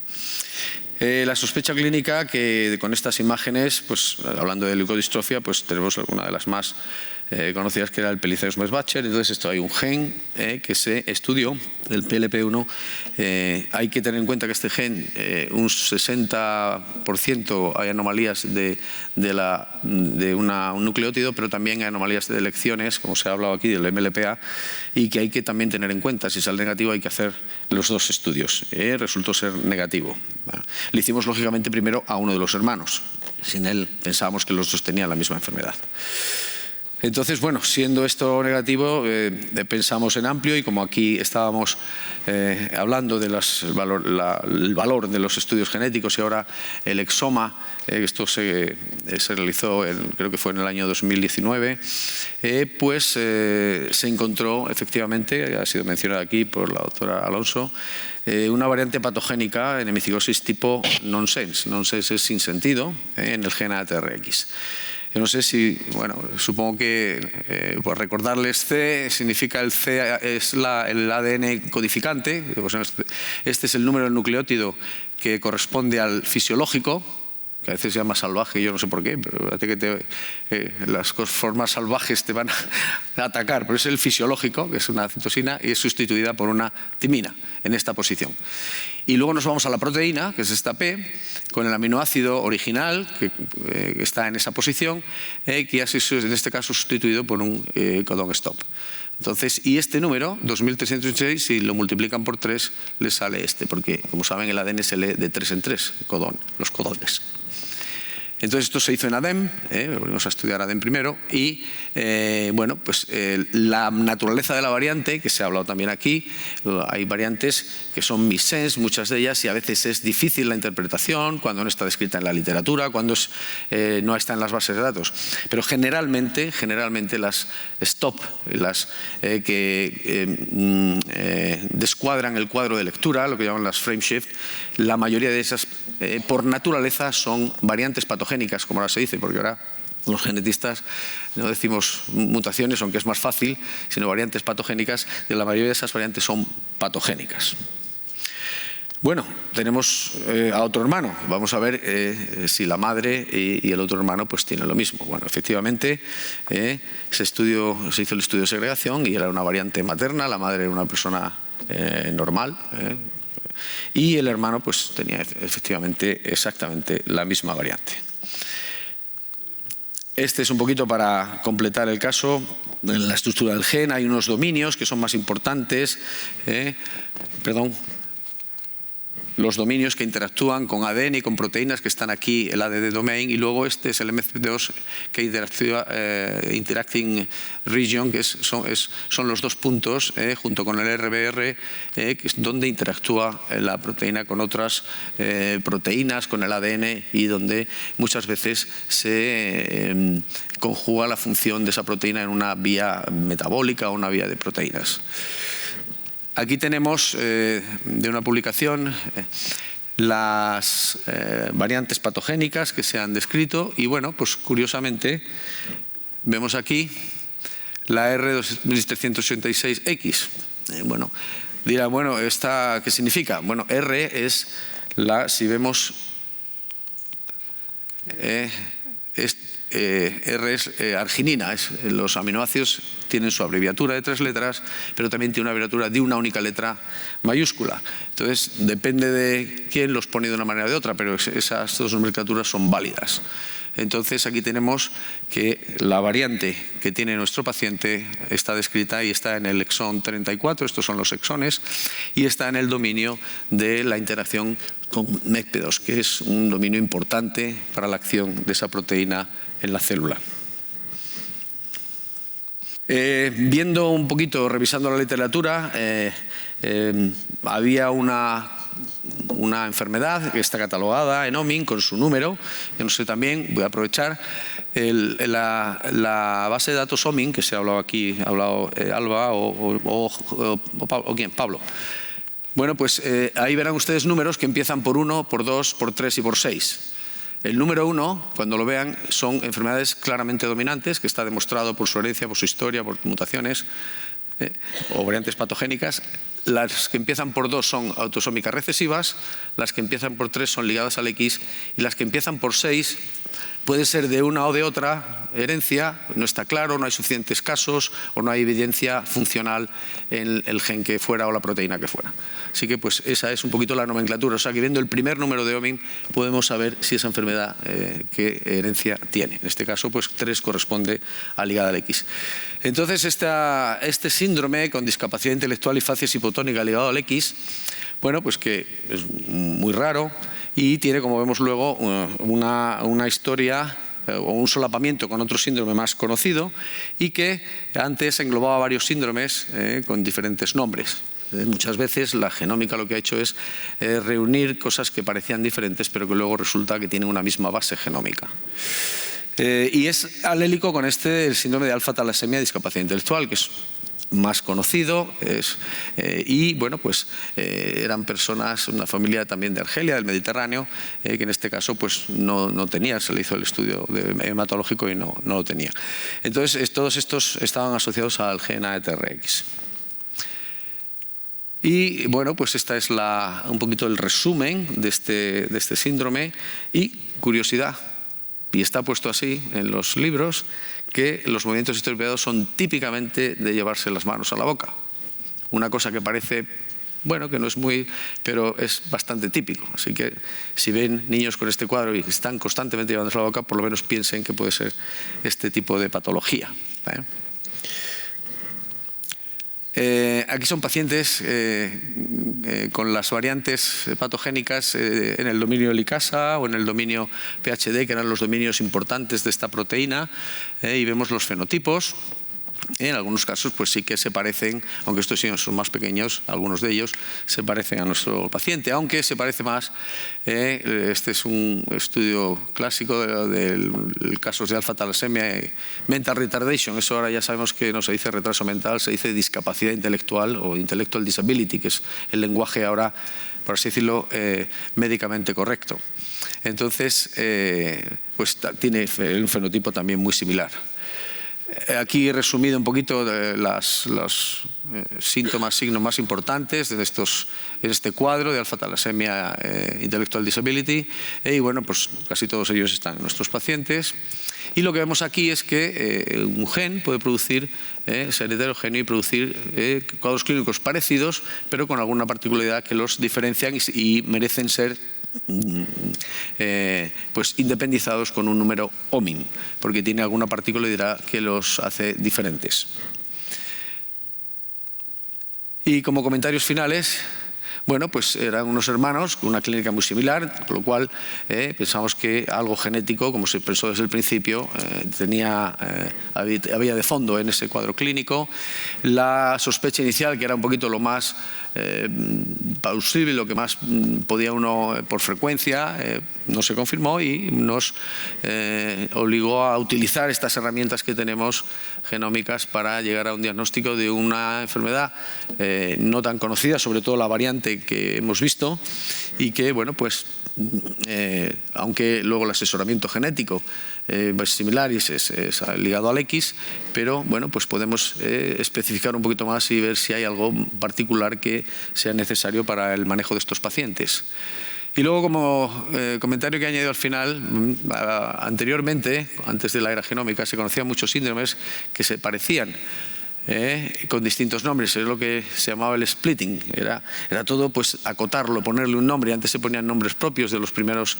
La sospecha clínica, que con estas imágenes, pues hablando de leucodistrofia, pues tenemos alguna de las más conocidas, que era el Pelizaeus-Merzbacher. Entonces, hay un gen que se estudió, el PLP1. Hay que tener en cuenta que este gen, un 60% hay anomalías de un nucleótido, pero también hay anomalías de elecciones, como se ha hablado aquí, del MLPA, y que hay que también tener en cuenta. Si sale negativo, hay que hacer los dos estudios. Resultó ser negativo. Le hicimos, lógicamente, primero a uno de los hermanos. Sin él pensábamos que los dos tenían la misma enfermedad. Entonces, bueno, siendo esto negativo, pensamos en amplio, y como aquí estábamos hablando del valor de los estudios genéticos, y ahora el exoma, esto se realizó, creo que fue en el año 2019, pues se encontró, efectivamente, ha sido mencionado aquí por la doctora Alonso, una variante patogénica en hemicigosis tipo nonsense. Nonsense es sin sentido, en el gen ATRX. Yo no sé si, bueno, supongo que por recordarles, C significa, el C es el ADN codificante. Este es el número del nucleótido que corresponde al fisiológico, que a veces se llama salvaje, yo no sé por qué, pero fíjate que las formas salvajes te van a atacar. Pero es el fisiológico, que es una citosina, y es sustituida por una timina en esta posición. Y luego nos vamos a la proteína, que es esta P, con el aminoácido original, que está en esa posición, que ha sido en este caso sustituido por un codón stop. Entonces, y este número, 2386, si lo multiplican por 3, les sale este, porque, como saben, el ADN se lee de 3 en 3, los codones. Entonces esto se hizo en ADEM, volvimos a estudiar ADEM primero, y bueno, pues la naturaleza de la variante, que se ha hablado también aquí, hay variantes que son missense, muchas de ellas, y a veces es difícil la interpretación, cuando no está descrita en la literatura, cuando no está en las bases de datos. Pero generalmente las stop, las que descuadran el cuadro de lectura, lo que llaman las frame shift, la mayoría de esas, por naturaleza, son variantes patogénicas, como ahora se dice, porque ahora los genetistas no decimos mutaciones, aunque es más fácil, sino variantes patogénicas, y la mayoría de esas variantes son patogénicas. Bueno, tenemos a otro hermano. Vamos a ver si la madre y el otro hermano pues tienen lo mismo. Bueno, efectivamente se hizo el estudio de segregación y era una variante materna, la madre era una persona normal, y el hermano pues tenía efectivamente exactamente la misma variante. Este es un poquito para completar el caso. En la estructura del gen hay unos dominios que son más importantes. Los dominios que interactúan con ADN y con proteínas que están aquí, el ADD domain, y luego este es el MCP2 que interactúa, interacting region, que son los dos puntos, junto con el RBR, que es donde interactúa la proteína con otras proteínas, con el ADN, y donde muchas veces se conjuga la función de esa proteína en una vía metabólica o una vía de proteínas. Aquí tenemos de una publicación las variantes patogénicas que se han descrito y bueno, pues curiosamente vemos aquí la R2386X. Bueno, dirá, bueno, ¿esta qué significa? Bueno, R es si vemos, R es arginina, los aminoácidos tienen su abreviatura de 3 letras, pero también tiene una abreviatura de una única letra mayúscula. Entonces, depende de quién los pone de una manera o de otra, pero esas dos nomenclaturas son válidas. Entonces, aquí tenemos que la variante que tiene nuestro paciente está descrita y está en el exón 34, estos son los exones, y está en el dominio de la interacción con MECP2, que es un dominio importante para la acción de esa proteína en la célula. Viendo un poquito, revisando la literatura, había una enfermedad que está catalogada en OMIN con su número. Yo no sé, también voy a aprovechar la base de datos OMIN, que se ha hablado aquí, ha hablado Alba o quién, Pablo. Bueno, pues ahí verán ustedes números que empiezan por 1, por 2, por 3 y por 6. El número 1, cuando lo vean, son enfermedades claramente dominantes, que está demostrado por su herencia, por su historia, por mutaciones o variantes patogénicas. Las que empiezan por 2 son autosómicas recesivas, las que empiezan por 3 son ligadas al X y las que empiezan por 6 puede ser de una o de otra herencia, no está claro, no hay suficientes casos o no hay evidencia funcional en el gen que fuera o la proteína que fuera. Así que pues esa es un poquito la nomenclatura, o sea que viendo el primer número de OMIN podemos saber si esa enfermedad qué herencia tiene. En este caso pues 3 corresponde a ligada al X. Entonces este síndrome con discapacidad intelectual y facies hipotónica ligado al X, bueno pues que es muy raro y tiene, como vemos luego, una historia o un solapamiento con otro síndrome más conocido y que antes englobaba varios síndromes con diferentes nombres. Muchas veces la genómica lo que ha hecho es reunir cosas que parecían diferentes pero que luego resulta que tienen una misma base genómica. Y es alélico con el síndrome de alfa-talasemia discapacidad intelectual, que es más conocido y bueno pues eran personas, una familia también de Argelia, del Mediterráneo, que en este caso pues no tenía, se le hizo el estudio hematológico y no lo tenía. Entonces todos estos estaban asociados al gen ATRX. Y bueno, pues esta es un poquito el resumen de este síndrome y curiosidad, y está puesto así en los libros, que los movimientos esteroideados son típicamente de llevarse las manos a la boca. Una cosa que parece, bueno, que no es muy, pero es bastante típico. Así que si ven niños con este cuadro y están constantemente llevándose a la boca, por lo menos piensen que puede ser este tipo de patología. Aquí son pacientes con las variantes patogénicas en el dominio Licasa o en el dominio PHD, que eran los dominios importantes de esta proteína, y vemos los fenotipos. En algunos casos pues sí que se parecen, aunque estos son más pequeños, algunos de ellos se parecen a nuestro paciente, aunque se parece más. Este es un estudio clásico de casos de alfa-talasemia y mental retardation. Eso ahora ya sabemos que no se dice retraso mental, se dice discapacidad intelectual o intellectual disability, que es el lenguaje ahora, por así decirlo, médicamente correcto. Entonces, pues tiene un fenotipo también muy similar. Aquí he resumido un poquito los síntomas, signos más importantes en este cuadro de alfa-talasemia intellectual disability, y bueno, pues casi todos ellos están en nuestros pacientes. Y lo que vemos aquí es que un gen puede producir, ser heterogéneo y producir cuadros clínicos parecidos, pero con alguna particularidad que los diferencian y merecen ser pues independizados con un número OMIM, porque tiene alguna particularidad que los hace diferentes. Y como comentarios finales, bueno, pues eran unos hermanos con una clínica muy similar, con lo cual pensamos que algo genético, como se pensó desde el principio, había de fondo en ese cuadro clínico. La sospecha inicial, que era un poquito lo más plausible, lo que más podía uno por frecuencia, no se confirmó y nos obligó a utilizar estas herramientas que tenemos genómicas para llegar a un diagnóstico de una enfermedad no tan conocida, sobre todo la variante que hemos visto, y que, bueno, pues aunque luego el asesoramiento genético es similar y es ligado al X, pero bueno, pues podemos especificar un poquito más y ver si hay algo particular que sea necesario para el manejo de estos pacientes. Y luego, como comentario que he añadido al final, anteriormente, antes de la era genómica, se conocían muchos síndromes que se parecían, con distintos nombres. Es lo que se llamaba el splitting. Era todo pues acotarlo, ponerle un nombre. Antes se ponían nombres propios de los primeros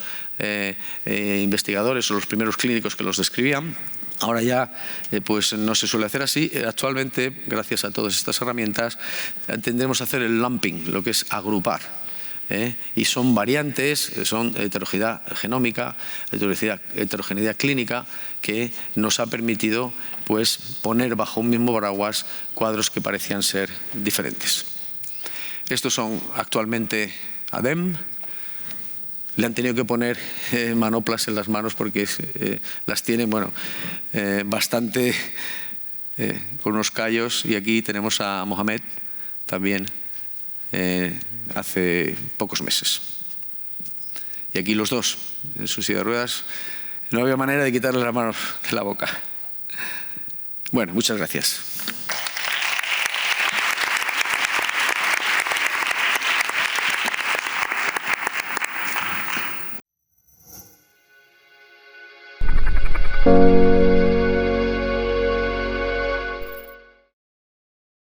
investigadores o los primeros clínicos que los describían. Ahora ya pues no se suele hacer así. Actualmente, gracias a todas estas herramientas, tendremos a hacer el lumping, lo que es agrupar. Y son variantes, son heterogeneidad genómica, heterogeneidad clínica, que nos ha permitido pues poner bajo un mismo paraguas cuadros que parecían ser diferentes. Estos son actualmente ADEM. Le han tenido que poner manoplas en las manos porque las tienen, bueno, bastante con unos callos. Y aquí tenemos a Mohamed también hace pocos meses. Y aquí los dos, en su silla de ruedas. No había manera de quitarle las manos de la boca. Bueno, muchas gracias.